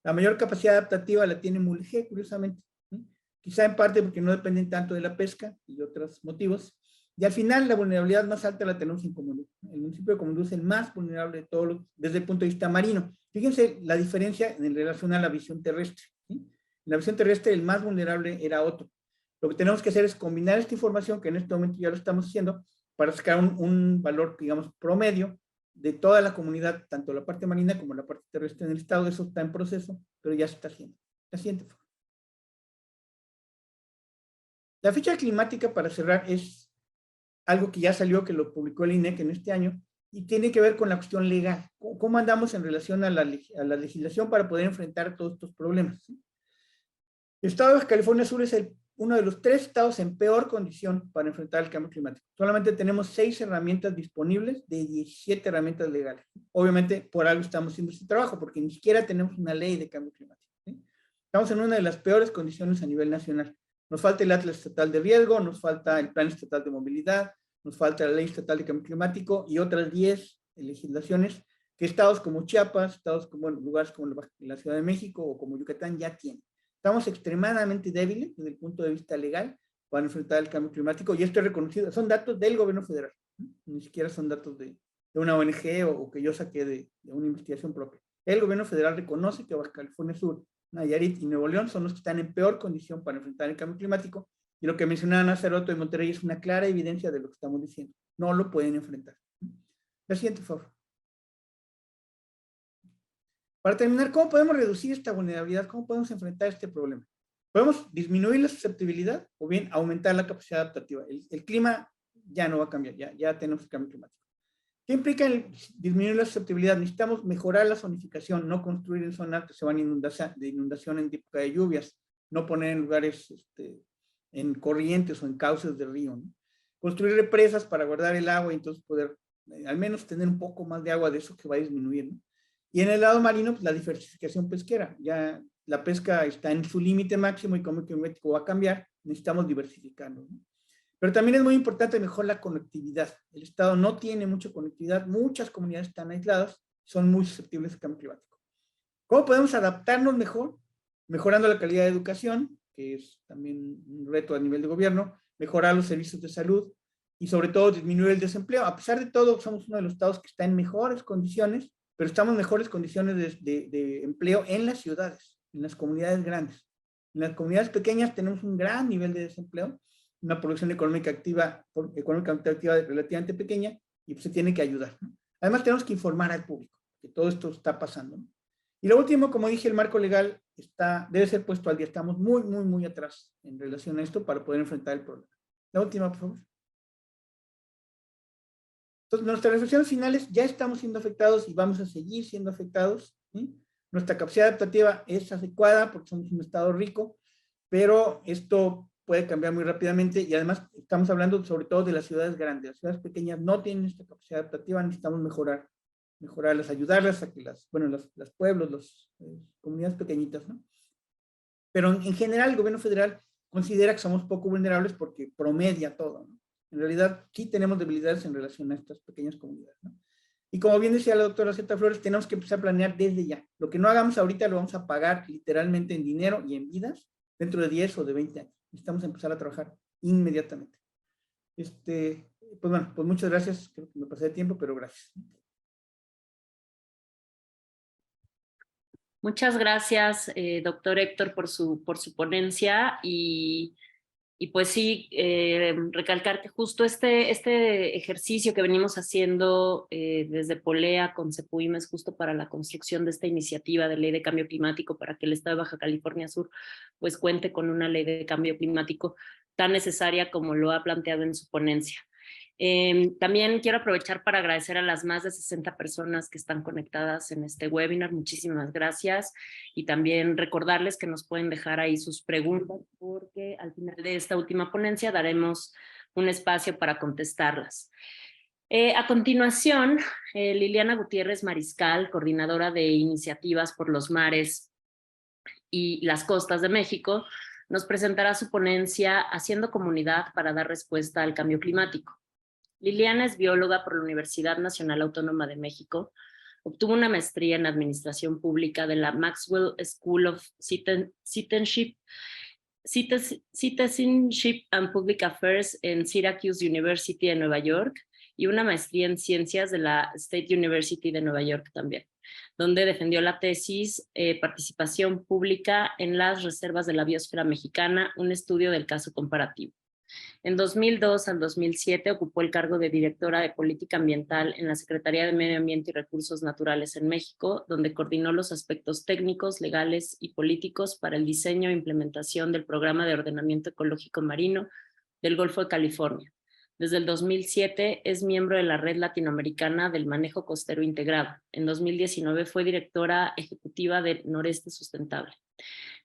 La mayor capacidad adaptativa la tiene Mulegé, curiosamente, ¿no? Quizá en parte porque no dependen tanto de la pesca y otros motivos. Y al final, la vulnerabilidad más alta la tenemos en Comondú. El municipio de Comondú es el más vulnerable de todos desde el punto de vista marino. Fíjense la diferencia en relación a la visión terrestre. ¿Sí? En la visión terrestre, el más vulnerable era otro. Lo que tenemos que hacer es combinar esta información, que en este momento ya lo estamos haciendo, para sacar un valor, digamos, promedio de toda la comunidad, tanto la parte marina como la parte terrestre en el estado. Eso está en proceso, pero ya se está haciendo. La siguiente foto. La ficha climática, para cerrar, es algo que ya salió, que lo publicó el INEC en este año, y tiene que ver con la cuestión legal. ¿Cómo andamos en relación a la legislación para poder enfrentar todos estos problemas? ¿Sí? El estado de Baja California Sur es uno de los 3 estados en peor condición para enfrentar el cambio climático. Solamente tenemos 6 herramientas disponibles de 17 herramientas legales. Obviamente, por algo estamos haciendo este trabajo, porque ni siquiera tenemos una ley de cambio climático. ¿Sí? Estamos en una de las peores condiciones a nivel nacional. Nos falta el Atlas Estatal de Riesgo, nos falta el Plan Estatal de Movilidad, nos falta la Ley Estatal de Cambio Climático y otras 10 legislaciones que estados como Chiapas, estados como lugares como la Ciudad de México o como Yucatán ya tienen. Estamos extremadamente débiles desde el punto de vista legal para enfrentar el cambio climático, y esto es reconocido. Son datos del gobierno federal, ¿no? Ni siquiera son datos de una ONG o que yo saqué de una investigación propia. El gobierno federal reconoce que Baja California Sur, Nayarit y Nuevo León son los que están en peor condición para enfrentar el cambio climático, y lo que mencionaban hace rato de Monterrey es una clara evidencia de lo que estamos diciendo. No lo pueden enfrentar. La siguiente, por favor. Para terminar, ¿cómo podemos reducir esta vulnerabilidad? ¿Cómo podemos enfrentar este problema? Podemos disminuir la susceptibilidad o bien aumentar la capacidad adaptativa. El clima ya no va a cambiar, ya tenemos el cambio climático. ¿Qué implica disminuir la susceptibilidad? Necesitamos mejorar la zonificación, no construir en zonas que se van de inundación en época de lluvias, no poner en lugares, en corrientes o en cauces de río, ¿no? Construir represas para guardar el agua y entonces poder al menos tener un poco más de agua de eso que va a disminuir, ¿no? Y en el lado marino, pues la diversificación pesquera. Ya la pesca está en su límite máximo y como el climático va a cambiar, necesitamos diversificarnos, ¿no? Pero también es muy importante mejorar la conectividad. El estado no tiene mucha conectividad, muchas comunidades están aisladas, son muy susceptibles al cambio climático. ¿Cómo podemos adaptarnos mejor? Mejorando la calidad de educación, que es también un reto a nivel de gobierno, mejorar los servicios de salud y sobre todo disminuir el desempleo. A pesar de todo, somos uno de los estados que está en mejores condiciones, pero estamos en mejores condiciones de empleo en las ciudades, en las comunidades grandes. En las comunidades pequeñas tenemos un gran nivel de desempleo, una producción económica activa relativamente pequeña, y pues se tiene que ayudar, ¿no? Además tenemos que informar al público que todo esto está pasando, ¿no? Y lo último, como dije, el marco legal debe ser puesto al día. Estamos muy, muy, muy atrás en relación a esto para poder enfrentar el problema. La última, por favor. Entonces, nuestras reflexiones finales, ya estamos siendo afectados y vamos a seguir siendo afectados, ¿sí? Nuestra capacidad adaptativa es adecuada porque somos un estado rico, pero esto puede cambiar muy rápidamente y además estamos hablando sobre todo de las ciudades grandes. Las ciudades pequeñas no tienen esta capacidad adaptativa, necesitamos mejorarlas, ayudarlas a que los pueblos, las comunidades pequeñitas, ¿no? Pero en general el gobierno federal considera que somos poco vulnerables porque promedia todo, ¿no? En realidad sí tenemos debilidades en relación a estas pequeñas comunidades, ¿no? Y como bien decía la doctora Zeta Flores, tenemos que empezar a planear desde ya. Lo que no hagamos ahorita lo vamos a pagar literalmente en dinero y en vidas dentro de 10 o de 20 años. Necesitamos empezar a trabajar inmediatamente. Pues bueno, pues muchas gracias. Creo que me pasé de tiempo, pero gracias. Muchas gracias, doctor Héctor, por su ponencia y pues sí, recalcar que justo este ejercicio que venimos haciendo desde Polea con CEPUIMES justo para la construcción de esta iniciativa de ley de cambio climático para que el estado de Baja California Sur pues cuente con una ley de cambio climático tan necesaria como lo ha planteado en su ponencia. También quiero aprovechar para agradecer a las más de 60 personas que están conectadas en este webinar. Muchísimas gracias. Y también recordarles que nos pueden dejar ahí sus preguntas porque al final de esta última ponencia daremos un espacio para contestarlas. A continuación, Liliana Gutiérrez Mariscal, coordinadora de iniciativas por los mares y las costas de México, nos presentará su ponencia Haciendo comunidad para dar respuesta al cambio climático. Liliana es bióloga por la Universidad Nacional Autónoma de México. Obtuvo una maestría en Administración Pública de la Maxwell School of Citizenship and Public Affairs en Syracuse University de Nueva York y una maestría en Ciencias de la State University de Nueva York también, donde defendió la tesis Participación Pública en las Reservas de la Biosfera Mexicana, un estudio del caso comparativo. En 2002 al 2007 ocupó el cargo de directora de Política Ambiental en la Secretaría de Medio Ambiente y Recursos Naturales en México, donde coordinó los aspectos técnicos, legales y políticos para el diseño e implementación del Programa de Ordenamiento Ecológico Marino del Golfo de California. Desde el 2007 es miembro de la Red Latinoamericana del Manejo Costero Integrado. En 2019 fue directora ejecutiva de Noreste Sustentable.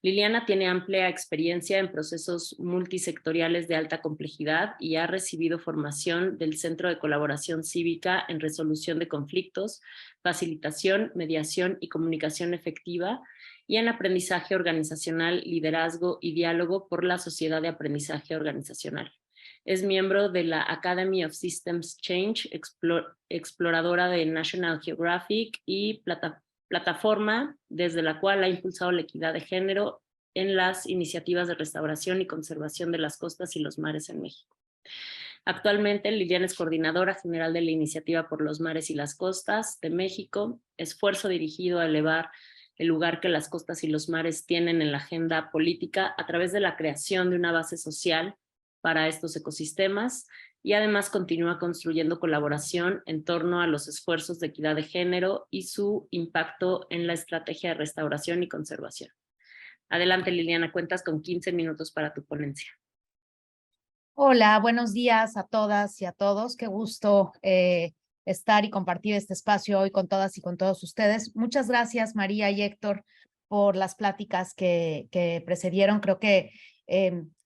Liliana tiene amplia experiencia en procesos multisectoriales de alta complejidad y ha recibido formación del Centro de Colaboración Cívica en Resolución de Conflictos, Facilitación, Mediación y Comunicación Efectiva y en Aprendizaje Organizacional, Liderazgo y Diálogo por la Sociedad de Aprendizaje Organizacional. Es miembro de la Academy of Systems Change, exploradora de National Geographic y plataforma desde la cual ha impulsado la equidad de género en las iniciativas de restauración y conservación de las costas y los mares en México. Actualmente, Liliana es coordinadora general de la Iniciativa por los Mares y las Costas de México, esfuerzo dirigido a elevar el lugar que las costas y los mares tienen en la agenda política a través de la creación de una base social para estos ecosistemas y además continúa construyendo colaboración en torno a los esfuerzos de equidad de género y su impacto en la estrategia de restauración y conservación. Adelante, Liliana, cuentas con 15 minutos para tu ponencia. Hola, buenos días a todas y a todos. Qué gusto estar y compartir este espacio hoy con todas y con todos ustedes. Muchas gracias, María y Héctor, por las pláticas que precedieron. Creo que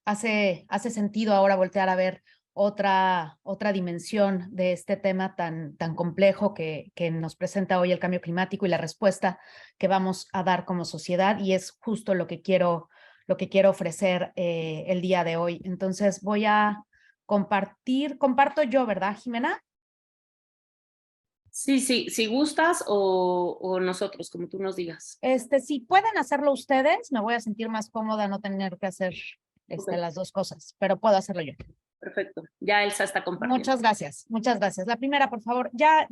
hace sentido ahora voltear a ver otra dimensión de este tema tan complejo que nos presenta hoy el cambio climático y la respuesta que vamos a dar como sociedad, y es justo lo que quiero ofrecer el día de hoy. Entonces voy a comparto yo, ¿verdad, Jimena? Sí, sí, si gustas o nosotros, como tú nos digas. Si pueden hacerlo ustedes, me voy a sentir más cómoda no tener que hacer Ok, las dos cosas, pero puedo hacerlo yo. perfecto. Ya Elsa está compartiendo. Muchas gracias, muchas gracias. La primera, por favor, ya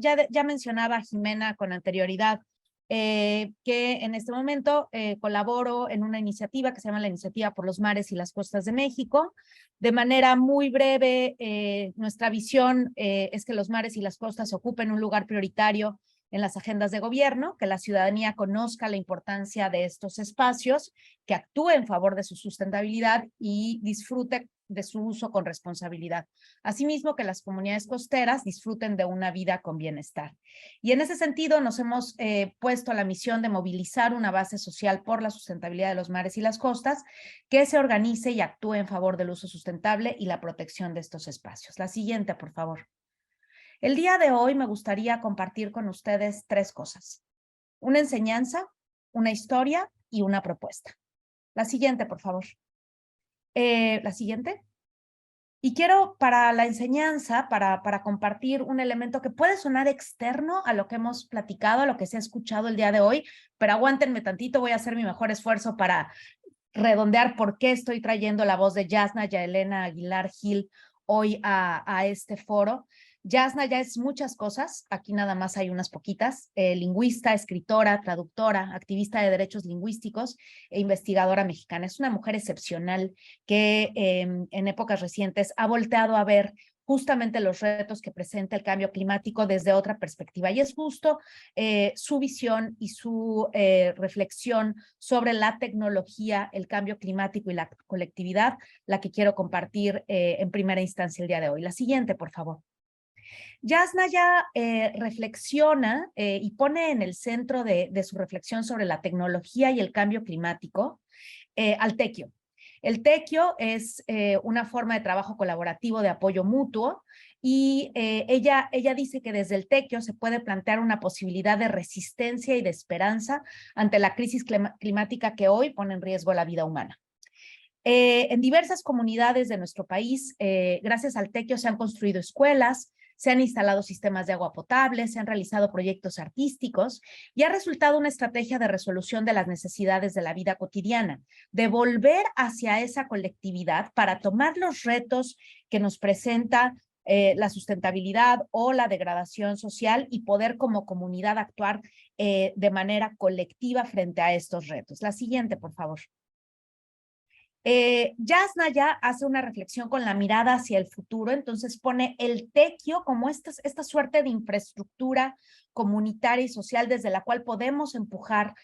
mencionaba Jimena con anterioridad que en este momento colaboro en una iniciativa que se llama la Iniciativa por los Mares y las Costas de México. De manera muy breve, nuestra visión es que los mares y las costas ocupen un lugar prioritario en las agendas de gobierno, que la ciudadanía conozca la importancia de estos espacios, que actúe en favor de su sustentabilidad y disfrute de su uso con responsabilidad. Asimismo, que las comunidades costeras disfruten de una vida con bienestar. Y en ese sentido, nos hemos puesto a la misión de movilizar una base social por la sustentabilidad de los mares y las costas, que se organice y actúe en favor del uso sustentable y la protección de estos espacios. La siguiente, por favor. El día de hoy me gustaría compartir con ustedes 3 cosas: una enseñanza, una historia y una propuesta. La siguiente, por favor. La siguiente. Y quiero para la enseñanza, para compartir un elemento que puede sonar externo a lo que hemos platicado, a lo que se ha escuchado el día de hoy, pero aguántenme tantito, voy a hacer mi mejor esfuerzo para redondear por qué estoy trayendo la voz de Yasna Yaelena Aguilar Gil hoy a este foro. Yasna ya es muchas cosas, aquí nada más hay unas poquitas: lingüista, escritora, traductora, activista de derechos lingüísticos e investigadora mexicana. Es una mujer excepcional que en épocas recientes ha volteado a ver justamente los retos que presenta el cambio climático desde otra perspectiva. Y es justo su visión y su reflexión sobre la tecnología, el cambio climático y la colectividad la que quiero compartir en primera instancia el día de hoy. La siguiente, por favor. Yasna ya reflexiona y pone en el centro de su reflexión sobre la tecnología y el cambio climático al tequio. El tequio es una forma de trabajo colaborativo de apoyo mutuo y ella dice que desde el tequio se puede plantear una posibilidad de resistencia y de esperanza ante la crisis climática que hoy pone en riesgo la vida humana. En diversas comunidades de nuestro país, gracias al tequio se han construido escuelas, se han instalado sistemas de agua potable, se han realizado proyectos artísticos y ha resultado una estrategia de resolución de las necesidades de la vida cotidiana, de volver hacia esa colectividad para tomar los retos que nos presenta la sustentabilidad o la degradación social y poder como comunidad actuar de manera colectiva frente a estos retos. La siguiente, por favor. Yasna ya hace una reflexión con la mirada hacia el futuro, entonces pone el tequio como esta suerte de infraestructura comunitaria y social desde la cual podemos empujar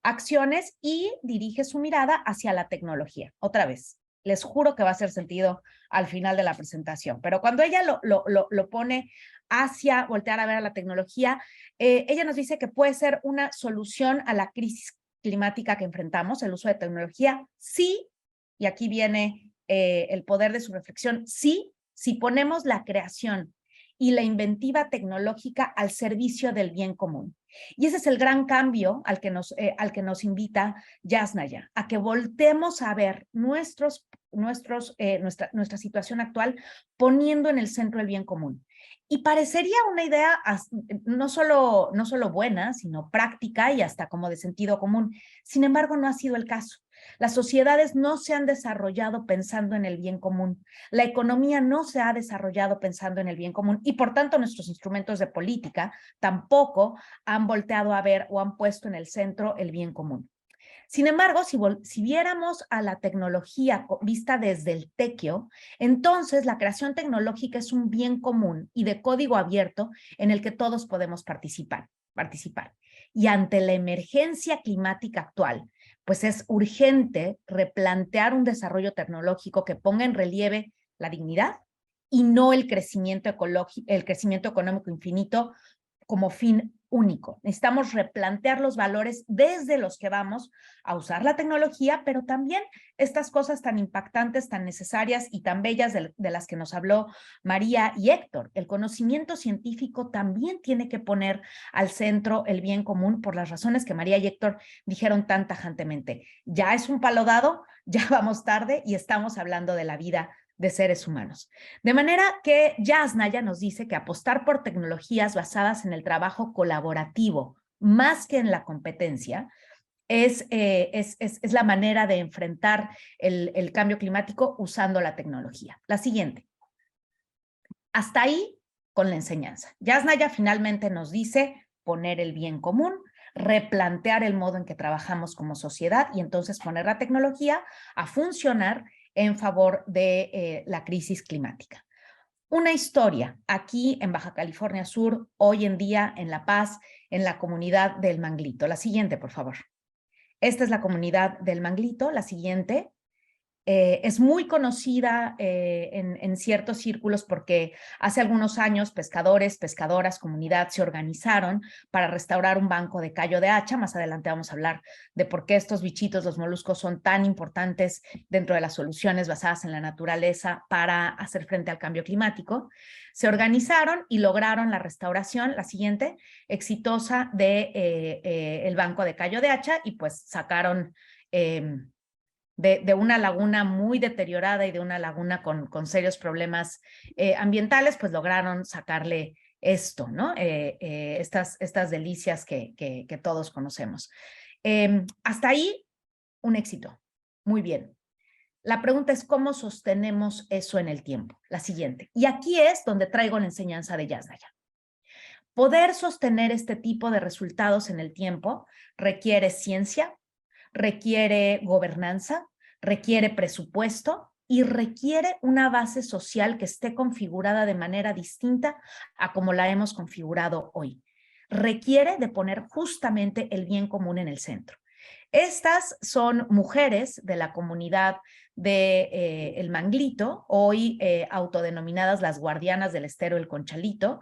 acciones y dirige su mirada hacia la tecnología. Otra vez, les juro que va a hacer sentido al final de la presentación, pero cuando ella lo pone hacia voltear a ver a la tecnología, ella nos dice que puede ser una solución a la crisis climática que enfrentamos, el uso de tecnología, sí. Y aquí viene el poder de su reflexión: sí, si ponemos la creación y la inventiva tecnológica al servicio del bien común. Y ese es el gran cambio al que nos invita Yasna ya, a que voltemos a ver nuestra situación actual poniendo en el centro el bien común. Y parecería una idea no solo buena, sino práctica y hasta como de sentido común. Sin embargo, no ha sido el caso. Las sociedades no se han desarrollado pensando en el bien común. La economía no se ha desarrollado pensando en el bien común y por tanto nuestros instrumentos de política tampoco han volteado a ver o han puesto en el centro el bien común. Sin embargo, si viéramos a la tecnología vista desde el tequio, entonces la creación tecnológica es un bien común y de código abierto en el que todos podemos participar. Y ante la emergencia climática actual, pues es urgente replantear un desarrollo tecnológico que ponga en relieve la dignidad y no el crecimiento económico infinito como fin único. Necesitamos replantear los valores desde los que vamos a usar la tecnología, pero también estas cosas tan impactantes, tan necesarias y tan bellas de las que nos habló María y Héctor. El conocimiento científico también tiene que poner al centro el bien común por las razones que María y Héctor dijeron tan tajantemente. Ya es un palo dado, ya vamos tarde y estamos hablando de la vida de seres humanos. De manera que Yasnaya nos dice que apostar por tecnologías basadas en el trabajo colaborativo, más que en la competencia, es la manera de enfrentar el cambio climático usando la tecnología. La siguiente. Hasta ahí con la enseñanza. Yasnaya finalmente nos dice poner el bien común, replantear el modo en que trabajamos como sociedad y entonces poner la tecnología a funcionar en favor de la crisis climática. Una historia aquí en Baja California Sur, hoy en día en La Paz, en la comunidad del Manglito. La siguiente, por favor. Esta es la comunidad del Manglito. La siguiente. Es muy conocida en ciertos círculos porque hace algunos años pescadores, pescadoras, comunidad se organizaron para restaurar un banco de callo de hacha. Más adelante vamos a hablar de por qué estos bichitos, los moluscos, son tan importantes dentro de las soluciones basadas en la naturaleza para hacer frente al cambio climático. Se organizaron y lograron la restauración, la siguiente, exitosa de el banco de callo de hacha y pues sacaron de una laguna muy deteriorada y de una laguna con serios problemas ambientales, pues lograron sacarle esto, ¿no? Estas delicias que todos conocemos. Hasta ahí, un éxito. Muy bien. La pregunta es cómo sostenemos eso en el tiempo. La siguiente. Y aquí es donde traigo la enseñanza de Yasnaya. Poder sostener este tipo de resultados en el tiempo requiere ciencia, requiere gobernanza, requiere presupuesto y requiere una base social que esté configurada de manera distinta a como la hemos configurado hoy. Requiere de poner justamente el bien común en el centro. Estas son mujeres de la comunidad de El Manglito, hoy autodenominadas las guardianas del estero El Conchalito,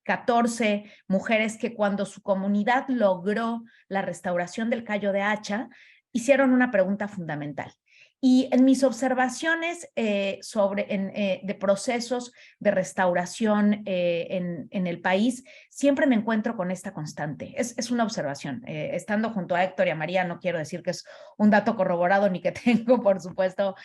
14 mujeres que cuando su comunidad logró la restauración del callo de hacha, hicieron una pregunta fundamental. Y en mis observaciones de procesos de restauración en el país, siempre me encuentro con esta constante. Es una observación. Estando junto a Héctor y a María, no quiero decir que es un dato corroborado ni que tengo, por supuesto,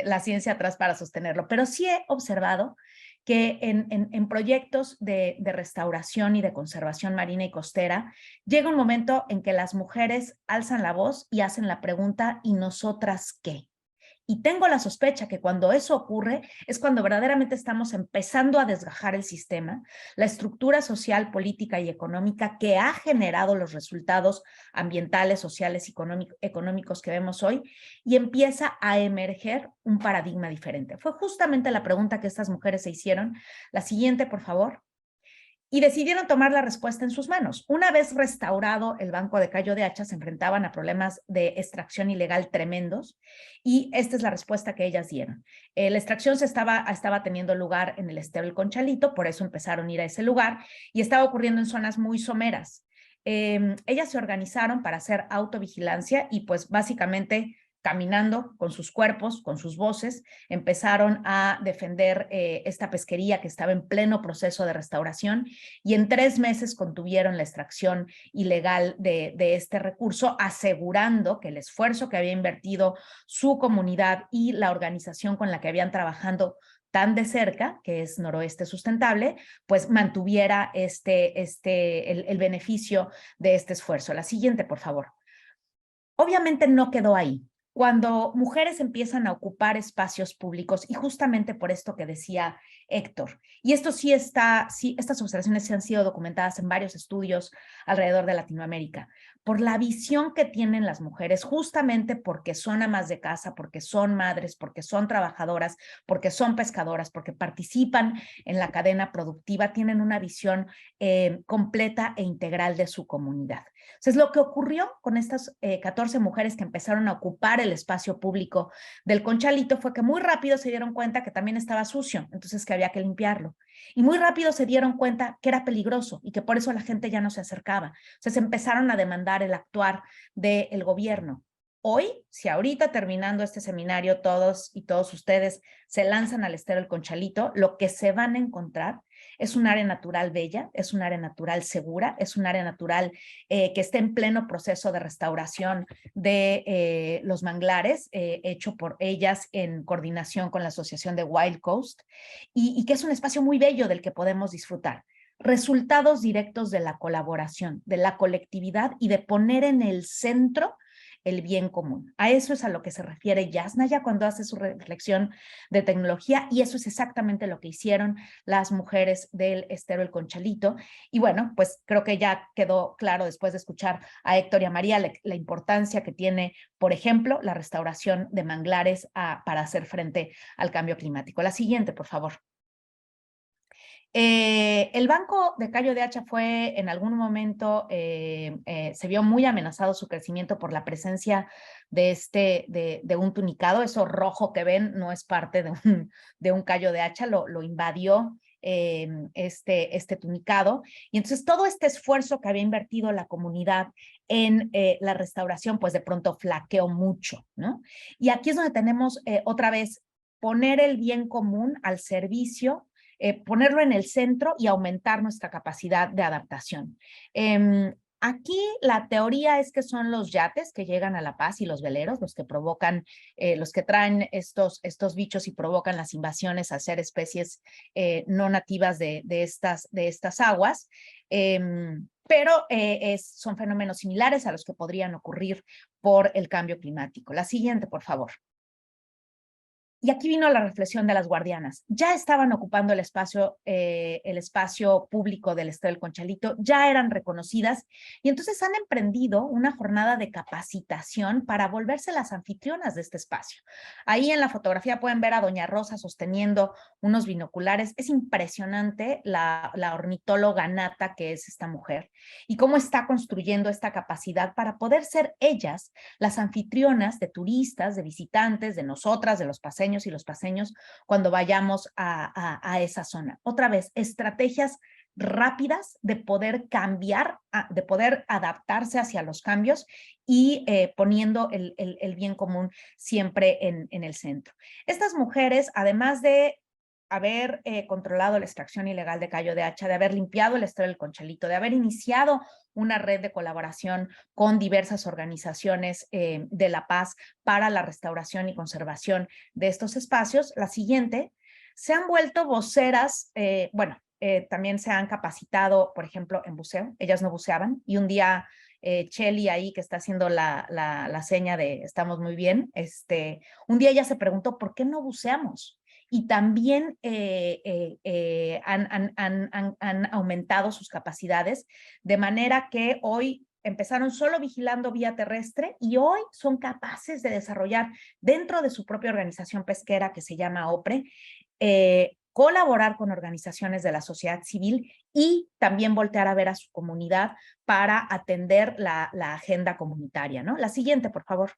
la ciencia atrás para sostenerlo, pero sí he observado que en proyectos de restauración y de conservación marina y costera, llega un momento en que las mujeres alzan la voz y hacen la pregunta, ¿y nosotras qué? Y tengo la sospecha que cuando eso ocurre es cuando verdaderamente estamos empezando a desgajar el sistema, la estructura social, política y económica que ha generado los resultados ambientales, sociales y económicos que vemos hoy, y empieza a emerger un paradigma diferente. Fue justamente la pregunta que estas mujeres se hicieron. La siguiente, por favor. Y decidieron tomar la respuesta en sus manos. Una vez restaurado el banco de callo de hacha, se enfrentaban a problemas de extracción ilegal tremendos y esta es la respuesta que ellas dieron. La extracción estaba teniendo lugar en el estero El Conchalito, por eso empezaron a ir a ese lugar y estaba ocurriendo en zonas muy someras. Ellas se organizaron para hacer autovigilancia y pues básicamente caminando con sus cuerpos, con sus voces, empezaron a defender esta pesquería que estaba en pleno proceso de restauración y en 3 meses contuvieron la extracción ilegal de este recurso, asegurando que el esfuerzo que había invertido su comunidad y la organización con la que habían trabajado tan de cerca, que es Noroeste Sustentable, pues mantuviera el beneficio de este esfuerzo. La siguiente, por favor. Obviamente no quedó ahí. Cuando mujeres empiezan a ocupar espacios públicos, y justamente por esto que decía Héctor, y esto sí estas observaciones sí han sido documentadas en varios estudios alrededor de Latinoamérica, por la visión que tienen las mujeres, justamente porque son amas de casa, porque son madres, porque son trabajadoras, porque son pescadoras, porque participan en la cadena productiva, tienen una visión completa e integral de su comunidad. Entonces, lo que ocurrió con estas 14 mujeres que empezaron a ocupar el espacio público del Conchalito fue que muy rápido se dieron cuenta que también estaba sucio, entonces que había que limpiarlo. Y muy rápido se dieron cuenta que era peligroso y que por eso la gente ya no se acercaba. Entonces empezaron a demandar el actuar del gobierno. Hoy, si ahorita terminando este seminario todos y todos ustedes se lanzan al Estero El Conchalito, lo que se van a encontrar es un área natural bella, es un área natural segura, es un área natural que está en pleno proceso de restauración de los manglares, hecho por ellas en coordinación con la Asociación de Wild Coast, y que es un espacio muy bello del que podemos disfrutar. Resultados directos de la colaboración, de la colectividad y de poner en el centro el bien común. A eso es a lo que se refiere Yasnaya cuando hace su reflexión de tecnología, y eso es exactamente lo que hicieron las mujeres del Estero El Conchalito. Y bueno, pues creo que ya quedó claro después de escuchar a Héctor y a María la importancia que tiene, por ejemplo, la restauración de manglares para hacer frente al cambio climático. La siguiente, por favor. El Banco de Cayo de Hacha fue en algún momento, se vio muy amenazado su crecimiento por la presencia de un tunicado. Eso rojo que ven no es parte de un cayo de hacha, lo invadió este tunicado. Y entonces todo este esfuerzo que había invertido la comunidad en la restauración, pues de pronto flaqueó mucho, ¿no? Y aquí es donde tenemos otra vez poner el bien común al servicio, ponerlo en el centro y aumentar nuestra capacidad de adaptación. Aquí la teoría es que son los yates que llegan a La Paz y los veleros los que provocan, los que traen estos bichos y provocan las invasiones al ser especies no nativas de estas aguas. Pero son fenómenos similares a los que podrían ocurrir por el cambio climático. La siguiente, por favor. Y aquí vino la reflexión de las guardianas. Ya estaban ocupando el espacio público del Estero El Conchalito, ya eran reconocidas y entonces han emprendido una jornada de capacitación para volverse las anfitrionas de este espacio. Ahí en la fotografía pueden ver a doña Rosa sosteniendo unos binoculares. Es impresionante la ornitóloga nata que es esta mujer y cómo está construyendo esta capacidad para poder ser ellas las anfitrionas de turistas, de visitantes, de nosotras, de los paseños y los paseños cuando vayamos a esa zona. Otra vez, estrategias rápidas de poder cambiar, de poder adaptarse hacia los cambios y poniendo el bien común siempre en el centro. Estas mujeres, además de haber controlado la extracción ilegal de cayo de hacha, de haber limpiado el Estero del Conchalito, de haber iniciado una red de colaboración con diversas organizaciones de La Paz para la restauración y conservación de estos espacios. La siguiente, se han vuelto voceras, también se han capacitado, por ejemplo, en buceo. Ellas no buceaban y un día Cheli ahí que está haciendo la seña de estamos muy bien, un día ella se preguntó ¿por qué no buceamos? Y también han aumentado sus capacidades, de manera que hoy empezaron solo vigilando vía terrestre y hoy son capaces de desarrollar dentro de su propia organización pesquera que se llama OPRE, colaborar con organizaciones de la sociedad civil y también voltear a ver a su comunidad para atender la agenda comunitaria, ¿no? La siguiente, por favor.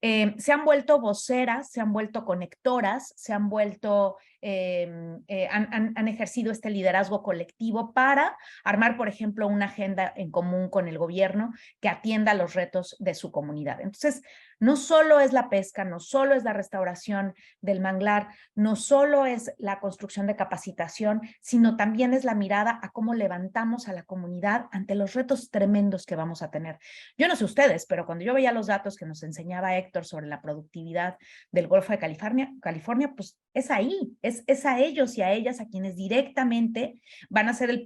Se han vuelto voceras, se han vuelto conectoras, se han vuelto, han ejercido este liderazgo colectivo para armar, por ejemplo, una agenda en común con el gobierno que atienda los retos de su comunidad. Entonces, no solo es la pesca, no solo es la restauración del manglar, no solo es la construcción de capacitación, sino también es la mirada a cómo levantamos a la comunidad ante los retos tremendos que vamos a tener. Yo no sé ustedes, pero cuando yo veía los datos que nos enseñaba Héctor sobre la productividad del Golfo de California, pues es ahí, es a ellos y a ellas a quienes directamente van a ser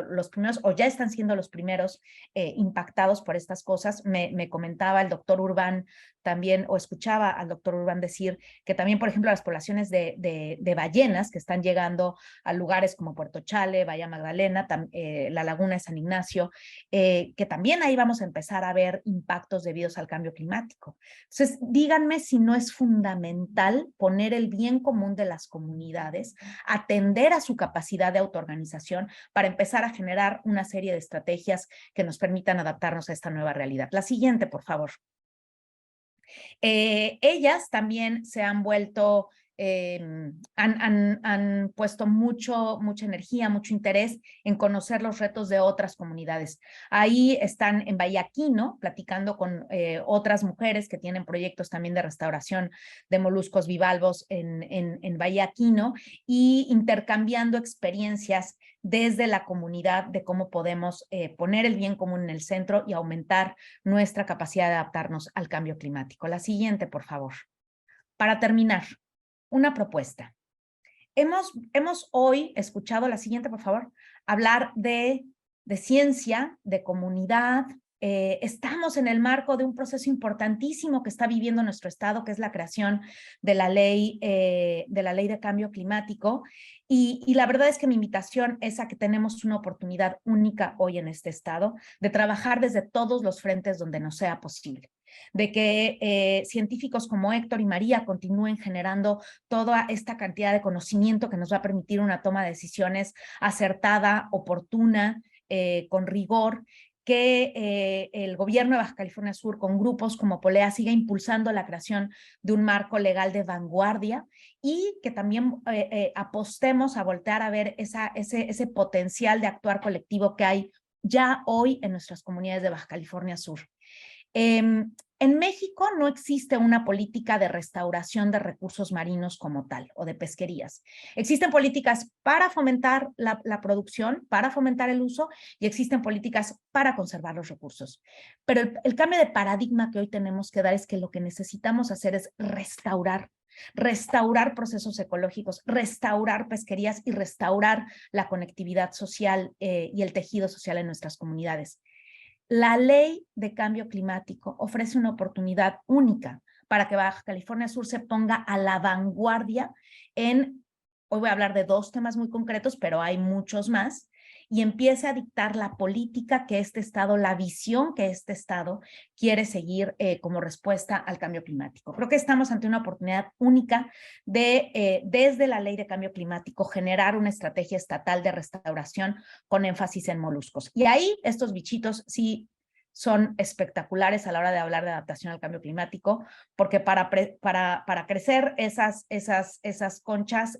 los primeros, o ya están siendo los primeros impactados por estas cosas. Me comentaba el doctor Urbán también, o escuchaba al doctor Urbán decir que también, por ejemplo, las poblaciones de ballenas que están llegando a lugares como Puerto Chale, Bahía Magdalena, la Laguna de San Ignacio, que también ahí vamos a empezar a ver impactos debidos al cambio climático. Entonces, díganme si no es fundamental poner el bien común de las comunidades, atender a su capacidad de autoorganización para empezar a generar una serie de estrategias que nos permitan adaptarnos a esta nueva realidad. La siguiente, por favor. Ellas también se han vuelto han puesto mucha energía, mucho interés en conocer los retos de otras comunidades. Ahí están en Bahía Quino, platicando con otras mujeres que tienen proyectos también de restauración de moluscos bivalvos en Bahía Quino y intercambiando experiencias desde la comunidad de cómo podemos poner el bien común en el centro y aumentar nuestra capacidad de adaptarnos al cambio climático. La siguiente, por favor. Para terminar, una propuesta. Hemos hoy escuchado, la siguiente, por favor, hablar de ciencia, de comunidad. Estamos en el marco de un proceso importantísimo que está viviendo nuestro estado, que es la creación de la ley de cambio climático. Y la verdad es que mi invitación es a que tenemos una oportunidad única hoy en este estado de trabajar desde todos los frentes donde nos sea posible, de que científicos como Héctor y María continúen generando toda esta cantidad de conocimiento que nos va a permitir una toma de decisiones acertada, oportuna, con rigor, que el gobierno de Baja California Sur, con grupos como Polea, siga impulsando la creación de un marco legal de vanguardia y que también apostemos a voltear a ver ese potencial de actuar colectivo que hay ya hoy en nuestras comunidades de Baja California Sur. En México no existe una política de restauración de recursos marinos como tal o de pesquerías. Existen políticas para fomentar la producción, para fomentar el uso y existen políticas para conservar los recursos. Pero el cambio de paradigma que hoy tenemos que dar es que lo que necesitamos hacer es restaurar procesos ecológicos, restaurar pesquerías y restaurar la conectividad social y el tejido social en nuestras comunidades. La ley de cambio climático ofrece una oportunidad única para que Baja California Sur se ponga a la vanguardia hoy voy a hablar de 2 temas muy concretos, pero hay muchos más, y empiece a dictar la política que este estado, la visión que este estado quiere seguir como respuesta al cambio climático. Creo que estamos ante una oportunidad única de, desde la ley de cambio climático, generar una estrategia estatal de restauración con énfasis en moluscos. Y ahí estos bichitos sí son espectaculares a la hora de hablar de adaptación al cambio climático, porque para crecer esas conchas,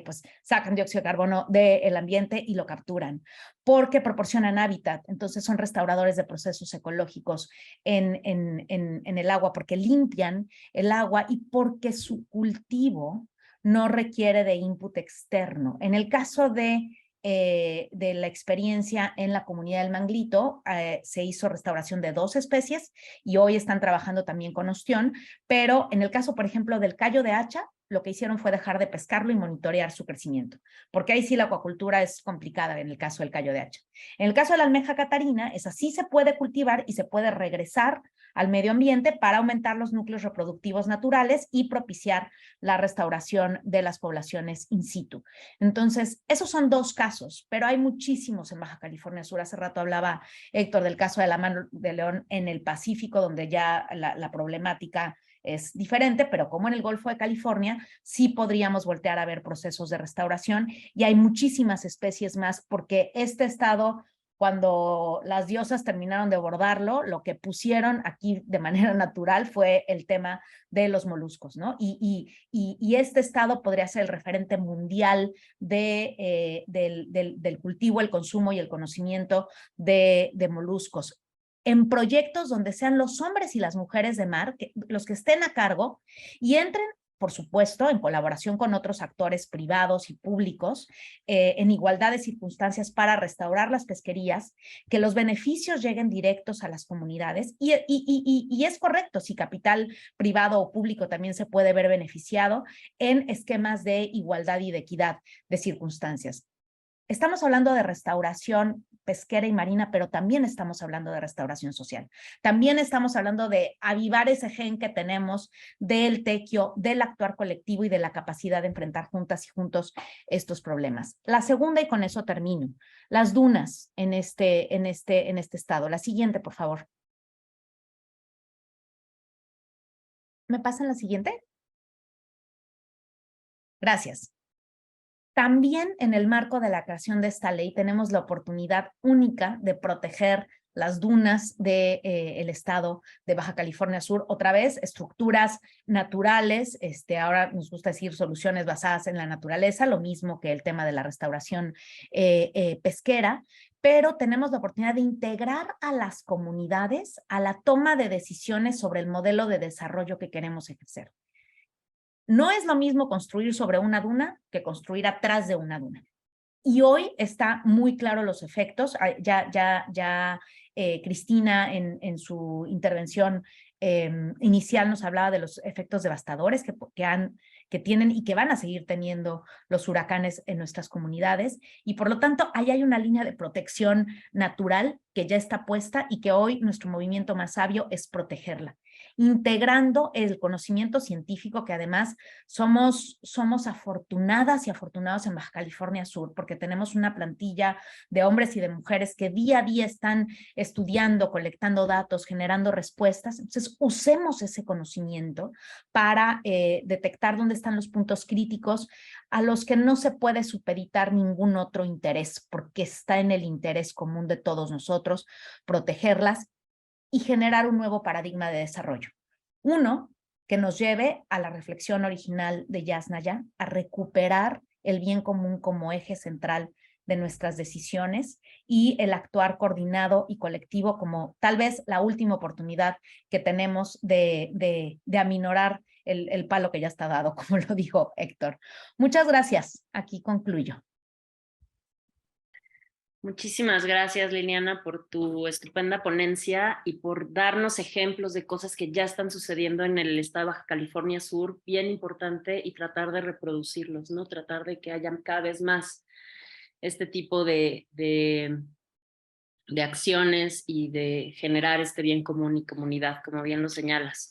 pues sacan dióxido de carbono del ambiente y lo capturan, porque proporcionan hábitat, entonces son restauradores de procesos ecológicos en el agua, porque limpian el agua y porque su cultivo no requiere de input externo. En el caso de la experiencia en la comunidad del Manglito, se hizo restauración de 2 especies y hoy están trabajando también con ostión, pero en el caso, por ejemplo, del callo de hacha, lo que hicieron fue dejar de pescarlo y monitorear su crecimiento, porque ahí sí la acuacultura es complicada en el caso del callo de hacha. En el caso de la almeja catarina, esa sí se puede cultivar y se puede regresar al medio ambiente para aumentar los núcleos reproductivos naturales y propiciar la restauración de las poblaciones in situ. Entonces, esos son 2 casos, pero hay muchísimos en Baja California Sur. Hace rato hablaba Héctor del caso de la mano de león en el Pacífico, donde ya la problemática es diferente, pero como en el Golfo de California, sí podríamos voltear a ver procesos de restauración y hay muchísimas especies más, porque este estado, cuando las diosas terminaron de bordarlo, lo que pusieron aquí de manera natural fue el tema de los moluscos, ¿no? Y este estado podría ser el referente mundial del cultivo, el consumo y el conocimiento de moluscos, en proyectos donde sean los hombres y las mujeres de mar los que estén a cargo y entren, por supuesto, en colaboración con otros actores privados y públicos, en igualdad de circunstancias para restaurar las pesquerías, que los beneficios lleguen directos a las comunidades y es correcto si capital privado o público también se puede ver beneficiado en esquemas de igualdad y de equidad de circunstancias. Estamos hablando de restauración pesquera y marina, pero también estamos hablando de restauración social. También estamos hablando de avivar ese gen que tenemos del tequio, del actuar colectivo y de la capacidad de enfrentar juntas y juntos estos problemas. La segunda, y con eso termino, las dunas en este estado. La siguiente, por favor. ¿Me pasan la siguiente? Gracias. También en el marco de la creación de esta ley tenemos la oportunidad única de proteger las dunas del el estado de Baja California Sur. Otra vez, estructuras naturales, ahora nos gusta decir soluciones basadas en la naturaleza, lo mismo que el tema de la restauración pesquera, pero tenemos la oportunidad de integrar a las comunidades a la toma de decisiones sobre el modelo de desarrollo que queremos ejercer. No es lo mismo construir sobre una duna que construir atrás de una duna. Y hoy está muy claro los efectos. Cristina en su intervención inicial nos hablaba de los efectos devastadores que tienen y que van a seguir teniendo los huracanes en nuestras comunidades. Y por lo tanto, ahí hay una línea de protección natural que ya está puesta y que hoy nuestro movimiento más sabio es protegerla, integrando el conocimiento científico, que además somos afortunadas y afortunados en Baja California Sur, porque tenemos una plantilla de hombres y de mujeres que día a día están estudiando, colectando datos, generando respuestas. Entonces, usemos ese conocimiento para detectar dónde están los puntos críticos a los que no se puede supeditar ningún otro interés, porque está en el interés común de todos nosotros protegerlas y generar un nuevo paradigma de desarrollo. Uno, que nos lleve a la reflexión original de Yasnaya, a recuperar el bien común como eje central de nuestras decisiones y el actuar coordinado y colectivo como tal vez la última oportunidad que tenemos de aminorar el palo que ya está dado, como lo dijo Héctor. Muchas gracias. Aquí concluyo. Muchísimas gracias, Liliana, por tu estupenda ponencia y por darnos ejemplos de cosas que ya están sucediendo en el estado de Baja California Sur, bien importante, y tratar de reproducirlos, ¿no? Tratar de que haya cada vez más este tipo de acciones y de generar este bien común y comunidad, como bien lo señalas.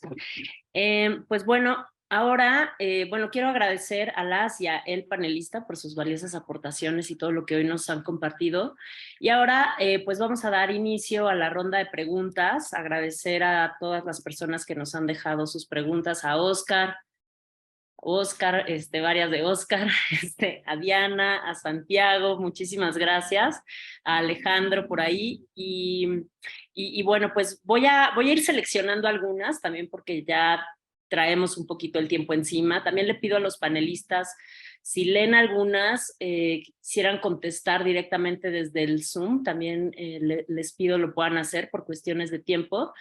Pues bueno, ahora, bueno, quiero agradecer a las y a el panelista por sus valiosas aportaciones y todo lo que hoy nos han compartido. Y ahora, pues vamos a dar inicio a la ronda de preguntas. Agradecer a todas las personas que nos han dejado sus preguntas, a Oscar, varias de Oscar, a Diana, a Santiago, muchísimas gracias, a Alejandro por ahí, y bueno, pues voy a ir seleccionando algunas también porque ya traemos un poquito el tiempo encima. También le pido a los panelistas, si leen algunas, quisieran contestar directamente desde el Zoom, también les pido lo puedan hacer por cuestiones de tiempo.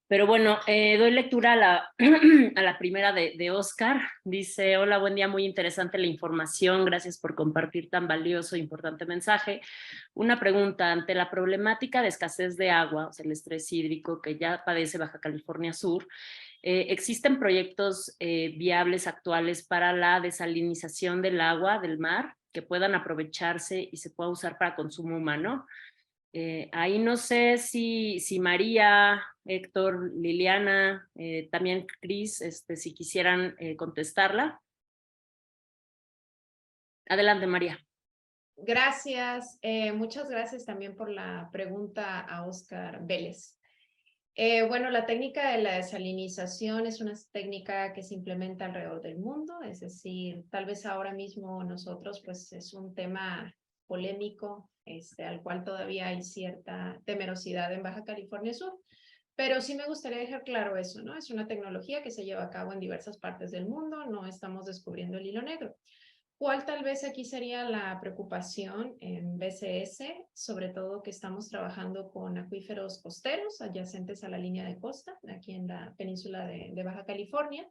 Pero bueno, doy lectura a la primera de Oscar. Dice: hola, buen día, muy interesante la información, gracias por compartir tan valioso e importante mensaje. Una pregunta: ante la problemática de escasez de agua, o sea, el estrés hídrico que ya padece Baja California Sur, ¿existen proyectos viables actuales para la desalinización del agua del mar que puedan aprovecharse y se pueda usar para consumo humano? Ahí no sé si María, Héctor, Liliana, también Cris, si quisieran contestarla. Adelante, María. Gracias. Muchas gracias también por la pregunta a Oscar Vélez. Bueno, la técnica de la desalinización es una técnica que se implementa alrededor del mundo, es decir, tal vez ahora mismo nosotros, pues es un tema polémico, al cual todavía hay cierta temerosidad en Baja California Sur, pero sí me gustaría dejar claro eso, ¿no? Es una tecnología que se lleva a cabo en diversas partes del mundo, no estamos descubriendo el hilo negro. ¿Cuál tal vez aquí sería la preocupación en BCS? Sobre todo que estamos trabajando con acuíferos costeros adyacentes a la línea de costa, aquí en la península de Baja California.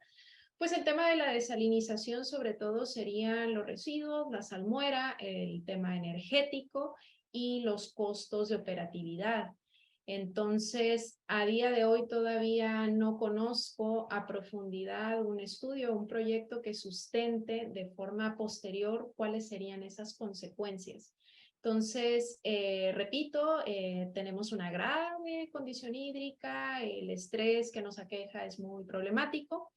Pues el tema de la desalinización sobre todo serían los residuos, la salmuera, el tema energético y los costos de operatividad. Entonces, a día de hoy todavía no conozco a profundidad un estudio, un proyecto que sustente de forma posterior cuáles serían esas consecuencias. Entonces, repito, tenemos una grave condición hídrica, el estrés que nos aqueja es muy problemático,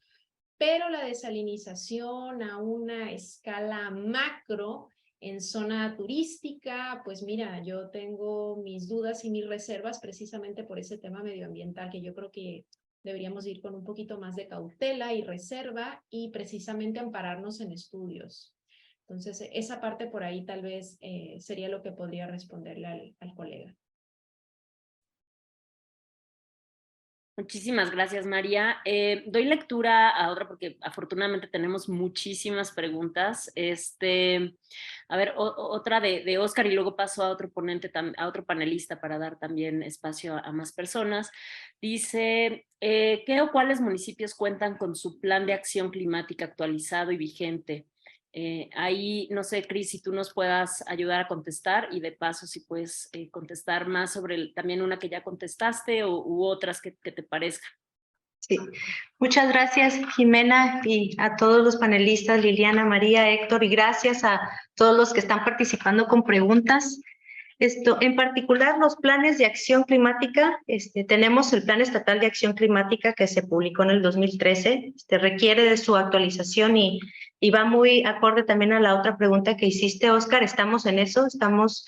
pero la desalinización a una escala macro en zona turística, pues mira, yo tengo mis dudas y mis reservas precisamente por ese tema medioambiental, que yo creo que deberíamos ir con un poquito más de cautela y reserva y precisamente ampararnos en estudios. Entonces, esa parte por ahí tal vez sería lo que podría responderle al colega. Muchísimas gracias, María. Doy lectura a otra porque afortunadamente tenemos muchísimas preguntas. A ver, otra de Oscar y luego paso a otro ponente, a otro panelista para dar también espacio a más personas. Dice, ¿qué o cuáles municipios cuentan con su plan de acción climática actualizado y vigente? Ahí, no sé, Cris, si tú nos puedas ayudar a contestar y de paso si puedes contestar más sobre también una que ya contestaste u otras que te parezcan. Sí, muchas gracias Jimena y a todos los panelistas, Liliana, María, Héctor, y gracias a todos los que están participando con preguntas. En particular, los planes de acción climática, tenemos el Plan Estatal de Acción Climática que se publicó en el 2013, requiere de su actualización y va muy acorde también a la otra pregunta que hiciste, Oscar. Estamos en eso, estamos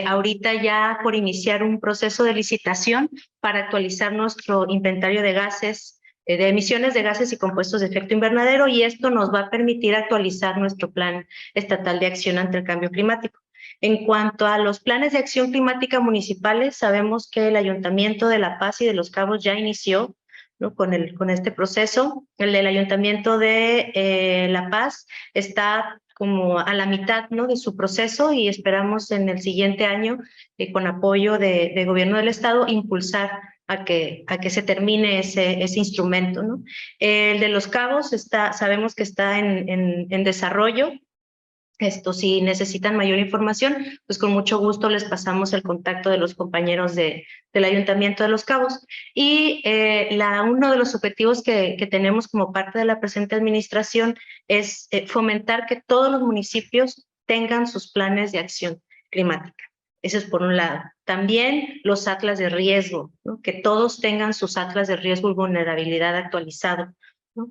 ahorita ya por iniciar un proceso de licitación para actualizar nuestro inventario de gases, de emisiones de gases y compuestos de efecto invernadero, y esto nos va a permitir actualizar nuestro Plan Estatal de Acción ante el Cambio Climático. En cuanto a los planes de acción climática municipales, sabemos que el Ayuntamiento de La Paz y de Los Cabos ya inició, ¿no?, con este proceso. El del Ayuntamiento de La Paz está como a la mitad, ¿no?, de su proceso, y esperamos en el siguiente año, con apoyo de Gobierno del Estado, impulsar a que se termine ese instrumento, ¿no? El de Los Cabos sabemos que está en desarrollo. Si necesitan mayor información, pues con mucho gusto les pasamos el contacto de los compañeros del Ayuntamiento de Los Cabos. Y uno de los objetivos que tenemos como parte de la presente administración es fomentar que todos los municipios tengan sus planes de acción climática. Eso es por un lado. También los atlas de riesgo, ¿no?, que todos tengan sus atlas de riesgo y vulnerabilidad actualizados, ¿no?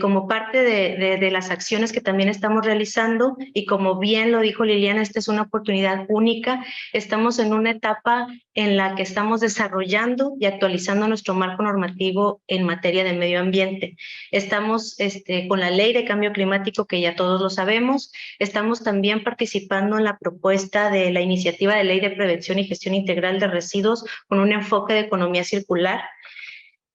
Como parte de las acciones que también estamos realizando, y como bien lo dijo Liliana, esta es una oportunidad única. Estamos en una etapa en la que estamos desarrollando y actualizando nuestro marco normativo en materia de medio ambiente. Estamos con la Ley de Cambio Climático, que ya todos lo sabemos. Estamos también participando en la propuesta de la iniciativa de Ley de Prevención y Gestión Integral de Residuos con un enfoque de economía circular.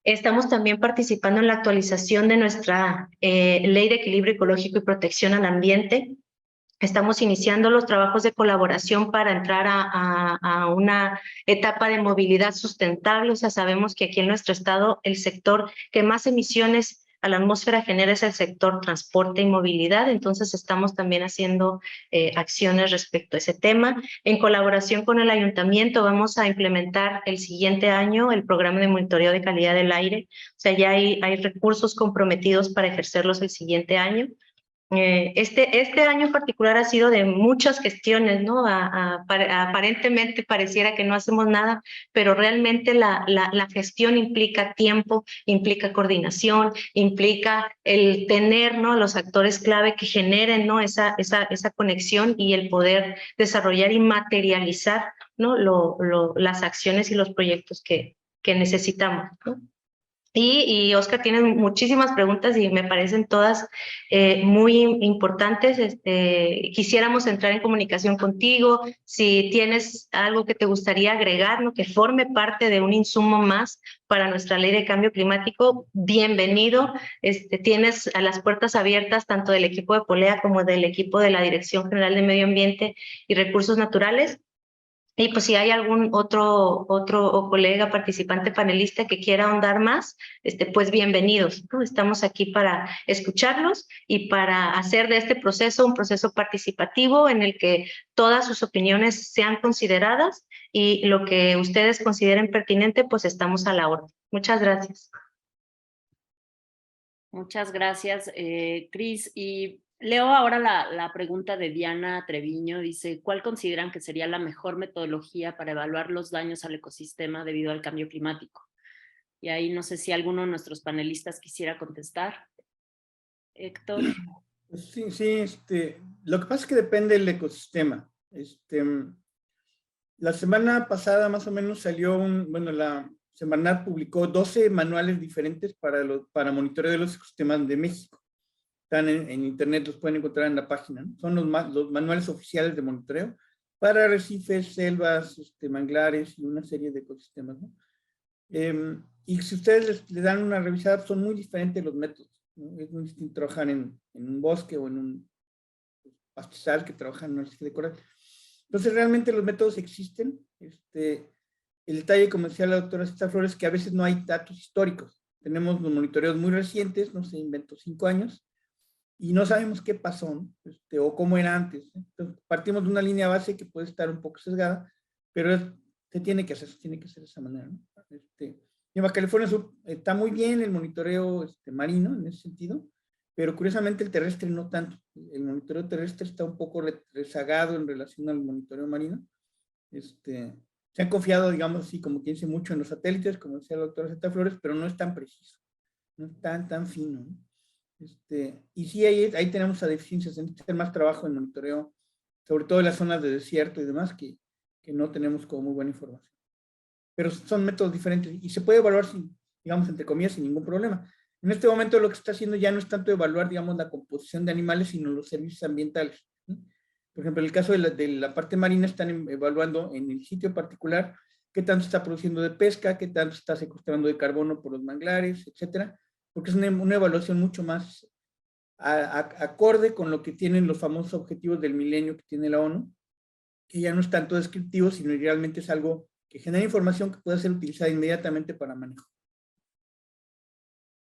Estamos también participando en la actualización de nuestra Ley de Equilibrio Ecológico y Protección al Ambiente. Estamos iniciando los trabajos de colaboración para entrar a una etapa de movilidad sustentable. O sea, sabemos que aquí en nuestro estado el sector que más emisiones a la atmósfera genera es el sector transporte y movilidad. Entonces estamos también haciendo acciones respecto a ese tema. En colaboración con el ayuntamiento vamos a implementar el siguiente año el programa de monitoreo de calidad del aire. O sea, ya hay recursos comprometidos para ejercerlos el siguiente año. Este año en particular ha sido de muchas gestiones, ¿no? Aparentemente pareciera que no hacemos nada, pero realmente la gestión implica tiempo, implica coordinación, implica el tener, ¿no?, los actores clave que generen, ¿no?, esa conexión y el poder desarrollar y materializar, ¿no?, las acciones y los proyectos que necesitamos, ¿no? Y Oscar tiene muchísimas preguntas y me parecen todas muy importantes. Quisiéramos entrar en comunicación contigo. Si tienes algo que te gustaría agregar, ¿no?, que forme parte de un insumo más para nuestra Ley de Cambio Climático, bienvenido. Tienes a las puertas abiertas tanto del equipo de Polea como del equipo de la Dirección General de Medio Ambiente y Recursos Naturales. Y pues si hay algún otro colega, participante, panelista que quiera ahondar más, pues bienvenidos, ¿no? Estamos aquí para escucharlos y para hacer de este proceso un proceso participativo en el que todas sus opiniones sean consideradas, y lo que ustedes consideren pertinente, pues estamos a la orden. Muchas gracias. Muchas gracias, Cris. Y leo ahora la pregunta de Diana Treviño. Dice, ¿cuál consideran que sería la mejor metodología para evaluar los daños al ecosistema debido al cambio climático? Y ahí no sé si alguno de nuestros panelistas quisiera contestar. Héctor. Sí, lo que pasa es que depende del ecosistema. La semana pasada más o menos salió la Semarnat publicó 12 manuales diferentes para monitoreo de los ecosistemas de México. Están en internet, los pueden encontrar en la página, ¿no? Son los manuales oficiales de monitoreo para arrecifes, selvas, manglares y una serie de ecosistemas, ¿no? y si ustedes le dan una revisada, son muy diferentes los métodos, ¿no? Es muy distinto trabajar en un bosque o en un pastizal que trabajar en una arcilla de coral. Entonces, realmente los métodos existen. El detalle, como decía la doctora Cita Flores, que a veces no hay datos históricos. Tenemos los monitoreos muy recientes, no sé, inventó 5 años, y no sabemos qué pasó, ¿no? O cómo era antes. Entonces, partimos de una línea base que puede estar un poco sesgada, pero se tiene que hacer de esa manera, ¿no? En Baja California Sur está muy bien el monitoreo marino en ese sentido, pero curiosamente el terrestre no tanto. El monitoreo terrestre está un poco rezagado en relación al monitoreo marino. Se han confiado, digamos así, como quien dice, mucho en los satélites, como decía la doctora Zeta Flores, pero no es tan preciso, no es tan fino, ¿no? Y sí, ahí tenemos esa deficiencia, tenemos que hacer más trabajo en monitoreo, sobre todo en las zonas de desierto y demás, que no tenemos como muy buena información. Pero son métodos diferentes y se puede evaluar, digamos, entre comillas, sin ningún problema. En este momento lo que está haciendo ya no es tanto evaluar, digamos, la composición de animales, sino los servicios ambientales, ¿sí? Por ejemplo, en el caso de la parte marina están evaluando en el sitio particular qué tanto está produciendo de pesca, qué tanto está secuestrando de carbono por los manglares, etcétera, porque es una evaluación mucho más acorde con lo que tienen los famosos objetivos del milenio que tiene la ONU, que ya no es tanto descriptivo, sino realmente es algo que genera información que puede ser utilizada inmediatamente para manejo.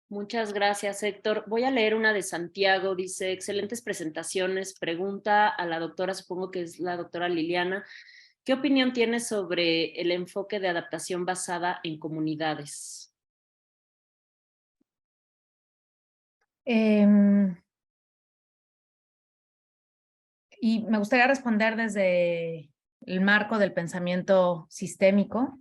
Muchas gracias, Héctor. Voy a leer una de Santiago. Dice, excelentes presentaciones. Pregunta a la doctora, supongo que es la doctora Liliana, ¿qué opinión tiene sobre el enfoque de adaptación basada en comunidades? Y me gustaría responder desde el marco del pensamiento sistémico.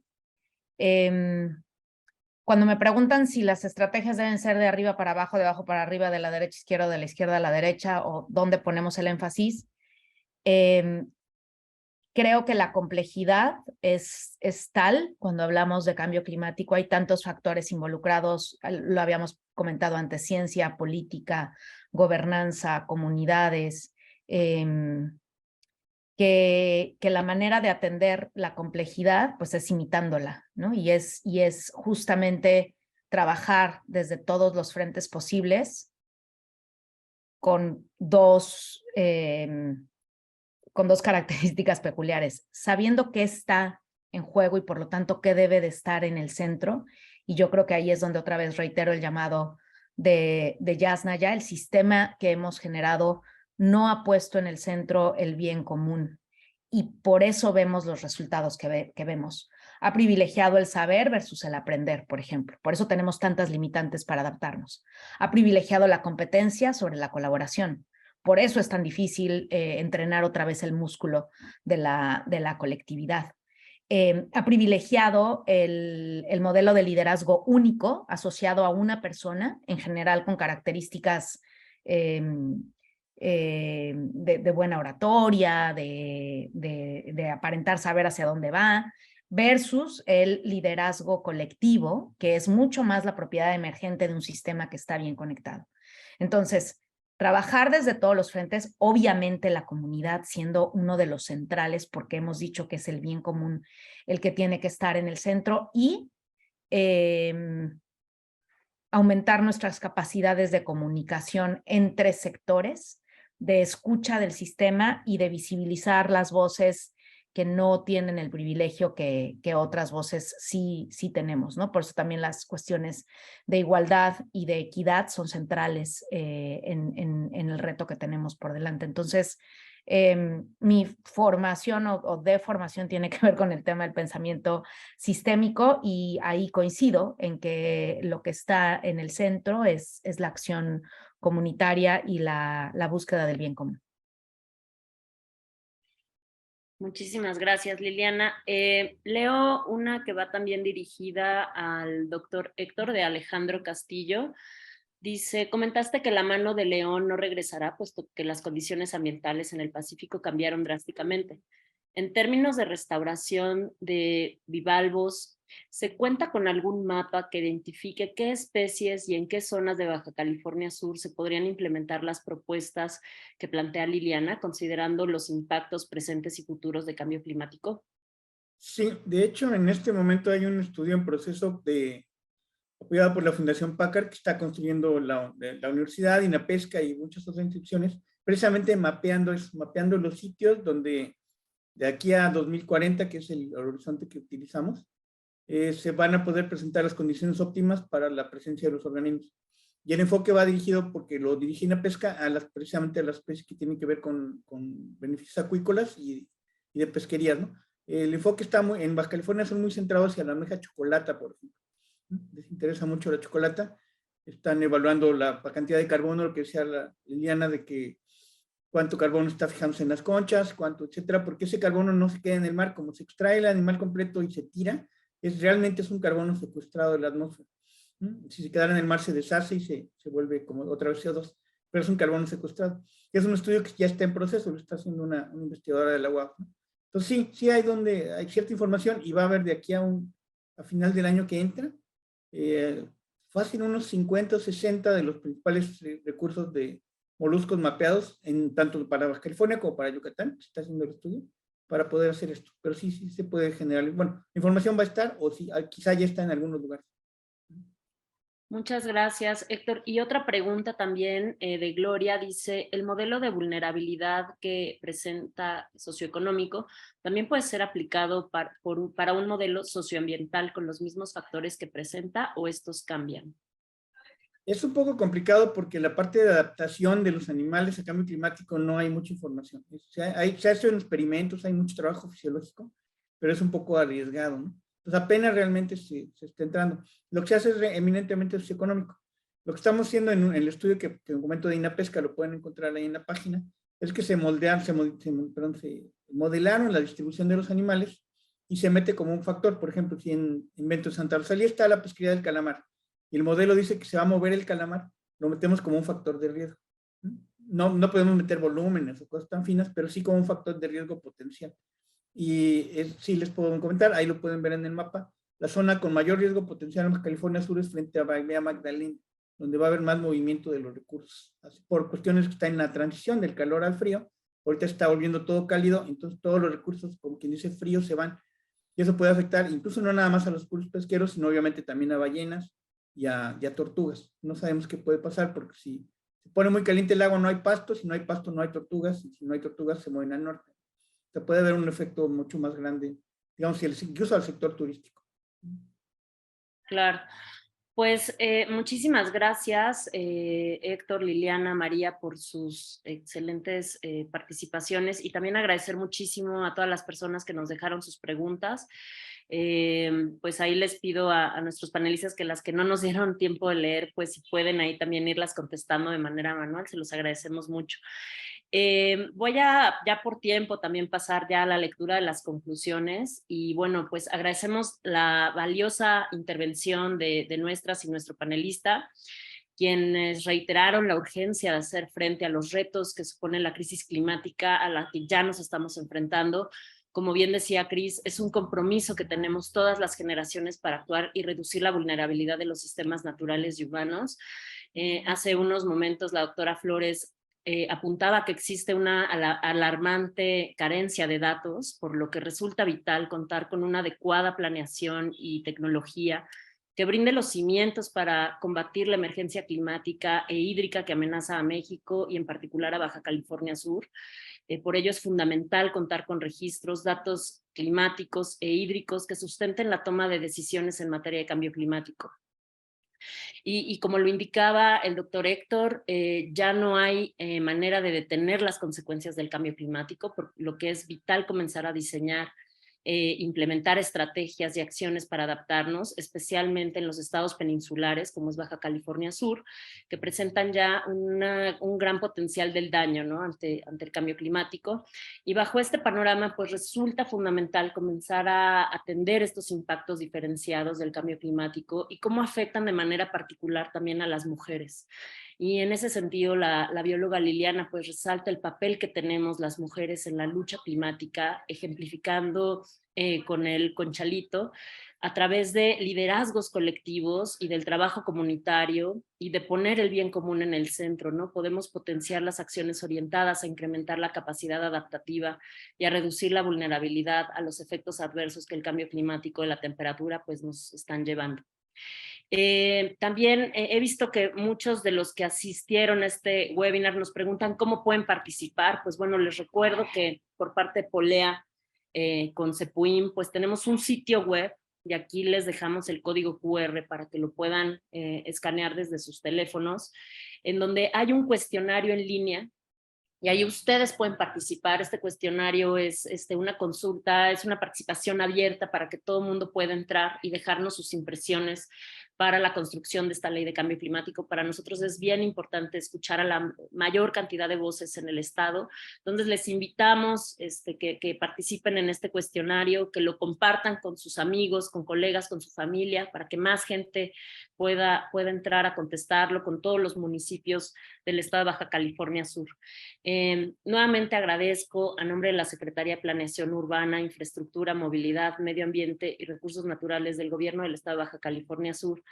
Cuando me preguntan si las estrategias deben ser de arriba para abajo, de abajo para arriba, de la derecha a izquierda, de la izquierda a la derecha, o dónde ponemos el énfasis, creo que la complejidad es tal cuando hablamos de cambio climático. Hay tantos factores involucrados, lo habíamos comentado antes, ciencia, política, gobernanza, comunidades, que la manera de atender la complejidad pues es imitándola, ¿no? Y es justamente trabajar desde todos los frentes posibles con dos características peculiares, sabiendo qué está en juego y por lo tanto qué debe de estar en el centro. Y yo creo que ahí es donde otra vez reitero el llamado de Yasnaya. El sistema que hemos generado no ha puesto en el centro el bien común y por eso vemos los resultados que vemos. Ha privilegiado el saber versus el aprender, por ejemplo. Por eso tenemos tantas limitantes para adaptarnos. Ha privilegiado la competencia sobre la colaboración. Por eso es tan difícil entrenar otra vez el músculo de la colectividad. Ha privilegiado el modelo de liderazgo único asociado a una persona, en general con características de buena oratoria, de aparentar saber hacia dónde va, versus el liderazgo colectivo, que es mucho más la propiedad emergente de un sistema que está bien conectado. Entonces, trabajar desde todos los frentes, obviamente la comunidad siendo uno de los centrales, porque hemos dicho que es el bien común el que tiene que estar en el centro, y aumentar nuestras capacidades de comunicación entre sectores, de escucha del sistema y de visibilizar las voces que no tienen el privilegio que otras voces sí tenemos, ¿no? Por eso también las cuestiones de igualdad y de equidad son centrales en el reto que tenemos por delante. Entonces, mi formación o deformación tiene que ver con el tema del pensamiento sistémico y ahí coincido en que lo que está en el centro es la acción comunitaria y la búsqueda del bien común. Muchísimas gracias, Liliana. Leo una que va también dirigida al doctor Héctor, de Alejandro Castillo. Dice, comentaste que la mano de león no regresará, puesto que las condiciones ambientales en el Pacífico cambiaron drásticamente. En términos de restauración de bivalvos, ¿se cuenta con algún mapa que identifique qué especies y en qué zonas de Baja California Sur se podrían implementar las propuestas que plantea Liliana, considerando los impactos presentes y futuros de cambio climático? Sí, de hecho, en este momento hay un estudio en proceso apoyada por la Fundación Packard, que está construyendo la universidad, INAPESCA y muchas otras instituciones, precisamente mapeando los sitios donde de aquí a 2040, que es el horizonte que utilizamos, se van a poder presentar las condiciones óptimas para la presencia de los organismos. Y el enfoque va dirigido, porque lo dirige INAPESCA, precisamente a las especies que tienen que ver con beneficios acuícolas y de pesquerías, ¿no? El enfoque está en Baja California, son muy centrados hacia la almeja chocolata, por ejemplo. Les interesa mucho la chocolata. Están evaluando la cantidad de carbono, lo que decía la Liliana, de que cuánto carbono está fijándose en las conchas, cuánto, etcétera, porque ese carbono no se queda en el mar, como se extrae el animal completo y se tira, realmente es un carbono secuestrado de la atmósfera. Si se quedara en el mar se deshace y se vuelve como otra vez CO2, pero es un carbono secuestrado. Es un estudio que ya está en proceso, lo está haciendo una investigadora de la UAF, ¿no? Entonces sí hay cierta información, y va a haber de aquí a final del año que entra, fácil unos 50 o 60 de los principales recursos de moluscos mapeados, tanto para Baja California como para Yucatán, se está haciendo el estudio, para poder hacer esto. Pero sí se puede generar, bueno, la información va a estar, o sí, quizá ya está en algunos lugares. Muchas gracias, Héctor. Y otra pregunta también de Gloria, dice, ¿el modelo de vulnerabilidad que presenta socioeconómico también puede ser aplicado para un modelo socioambiental con los mismos factores que presenta, o estos cambian? Es un poco complicado porque la parte de adaptación de los animales al cambio climático no hay mucha información. Se hacen experimentos, hay mucho trabajo fisiológico, pero es un poco arriesgado, ¿no? Pues apenas realmente se está entrando. Lo que se hace es eminentemente socioeconómico. Lo que estamos haciendo en el estudio que comento de INAPESCA, lo pueden encontrar ahí en la página, es que se modelaron la distribución de los animales y se mete como un factor. Por ejemplo, si en Invento Santa Rosalía está la pesquería del calamar, y el modelo dice que se va a mover el calamar, lo metemos como un factor de riesgo. No podemos meter volúmenes o cosas tan finas, pero sí como un factor de riesgo potencial. Y sí les puedo comentar, ahí lo pueden ver en el mapa, la zona con mayor riesgo potencial en Baja California Sur es frente a Bahía Magdalena, donde va a haber más movimiento de los recursos, así, por cuestiones que está en la transición del calor al frío. Ahorita está volviendo todo cálido, entonces todos los recursos, como quien dice, frío, se van, y eso puede afectar incluso no nada más a los recursos pesqueros, sino obviamente también a ballenas y a tortugas. No sabemos qué puede pasar, porque si se pone muy caliente el agua no hay pasto, si no hay pasto no hay tortugas, y si no hay tortugas se mueven al norte. O sea, puede haber un efecto mucho más grande, digamos, incluso al sector turístico. Claro. Pues muchísimas gracias, Héctor, Liliana, María, por sus excelentes participaciones, y también agradecer muchísimo a todas las personas que nos dejaron sus preguntas. Pues ahí les pido a nuestros panelistas que las que no nos dieron tiempo de leer, pues si pueden ahí también irlas contestando de manera manual, se los agradecemos mucho. Voy a ya por tiempo también pasar ya a la lectura de las conclusiones, y bueno, pues agradecemos la valiosa intervención de nuestras y nuestro panelista, quienes reiteraron la urgencia de hacer frente a los retos que supone la crisis climática a la que ya nos estamos enfrentando. Como bien decía Cris, es un compromiso que tenemos todas las generaciones para actuar y reducir la vulnerabilidad de los sistemas naturales y humanos. Hace unos momentos la doctora Flores apuntaba que existe una alarmante carencia de datos, por lo que resulta vital contar con una adecuada planeación y tecnología que brinde los cimientos para combatir la emergencia climática e hídrica que amenaza a México y en particular a Baja California Sur. Por ello es fundamental contar con registros, datos climáticos e hídricos que sustenten la toma de decisiones en materia de cambio climático. Y como lo indicaba el doctor Héctor, ya no hay manera de detener las consecuencias del cambio climático, por lo que es vital comenzar a diseñar, implementar estrategias y acciones para adaptarnos, especialmente en los estados peninsulares, como es Baja California Sur, que presentan ya un gran potencial del daño, ¿no? ante el cambio climático. Y bajo este panorama, pues resulta fundamental comenzar a atender estos impactos diferenciados del cambio climático y cómo afectan de manera particular también a las mujeres. Y en ese sentido, la bióloga Liliana pues resalta el papel que tenemos las mujeres en la lucha climática, ejemplificando con Chalito, a través de liderazgos colectivos y del trabajo comunitario y de poner el bien común en el centro, ¿no? Podemos potenciar las acciones orientadas a incrementar la capacidad adaptativa y a reducir la vulnerabilidad a los efectos adversos que el cambio climático y la temperatura pues nos están llevando. También he visto que muchos de los que asistieron a este webinar nos preguntan cómo pueden participar. Pues bueno, les recuerdo que por parte de Polea con CEPUIM, pues tenemos un sitio web y aquí les dejamos el código QR para que lo puedan escanear desde sus teléfonos, en donde hay un cuestionario en línea y ahí ustedes pueden participar. Este cuestionario es una consulta, es una participación abierta para que todo el mundo pueda entrar y dejarnos sus impresiones para la construcción de esta ley de cambio climático. Para nosotros es bien importante escuchar a la mayor cantidad de voces en el Estado. Entonces les invitamos que participen en este cuestionario, que lo compartan con sus amigos, con colegas, con su familia, para que más gente pueda entrar a contestarlo con todos los municipios del Estado de Baja California Sur. Nuevamente agradezco a nombre de la Secretaría de Planeación Urbana, Infraestructura, Movilidad, Medio Ambiente y Recursos Naturales del Gobierno del Estado de Baja California Sur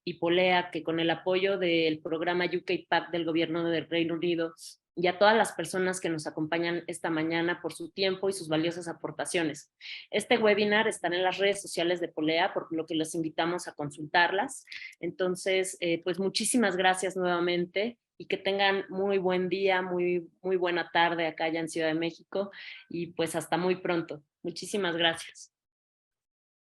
y Polea, que con el apoyo del programa UK-PAC del Gobierno del Reino Unido, y a todas las personas que nos acompañan esta mañana por su tiempo y sus valiosas aportaciones. Este webinar está en las redes sociales de Polea, por lo que los invitamos a consultarlas. Entonces, pues muchísimas gracias nuevamente y que tengan muy buen día, muy buena tarde acá ya en Ciudad de México y pues hasta muy pronto. Muchísimas gracias.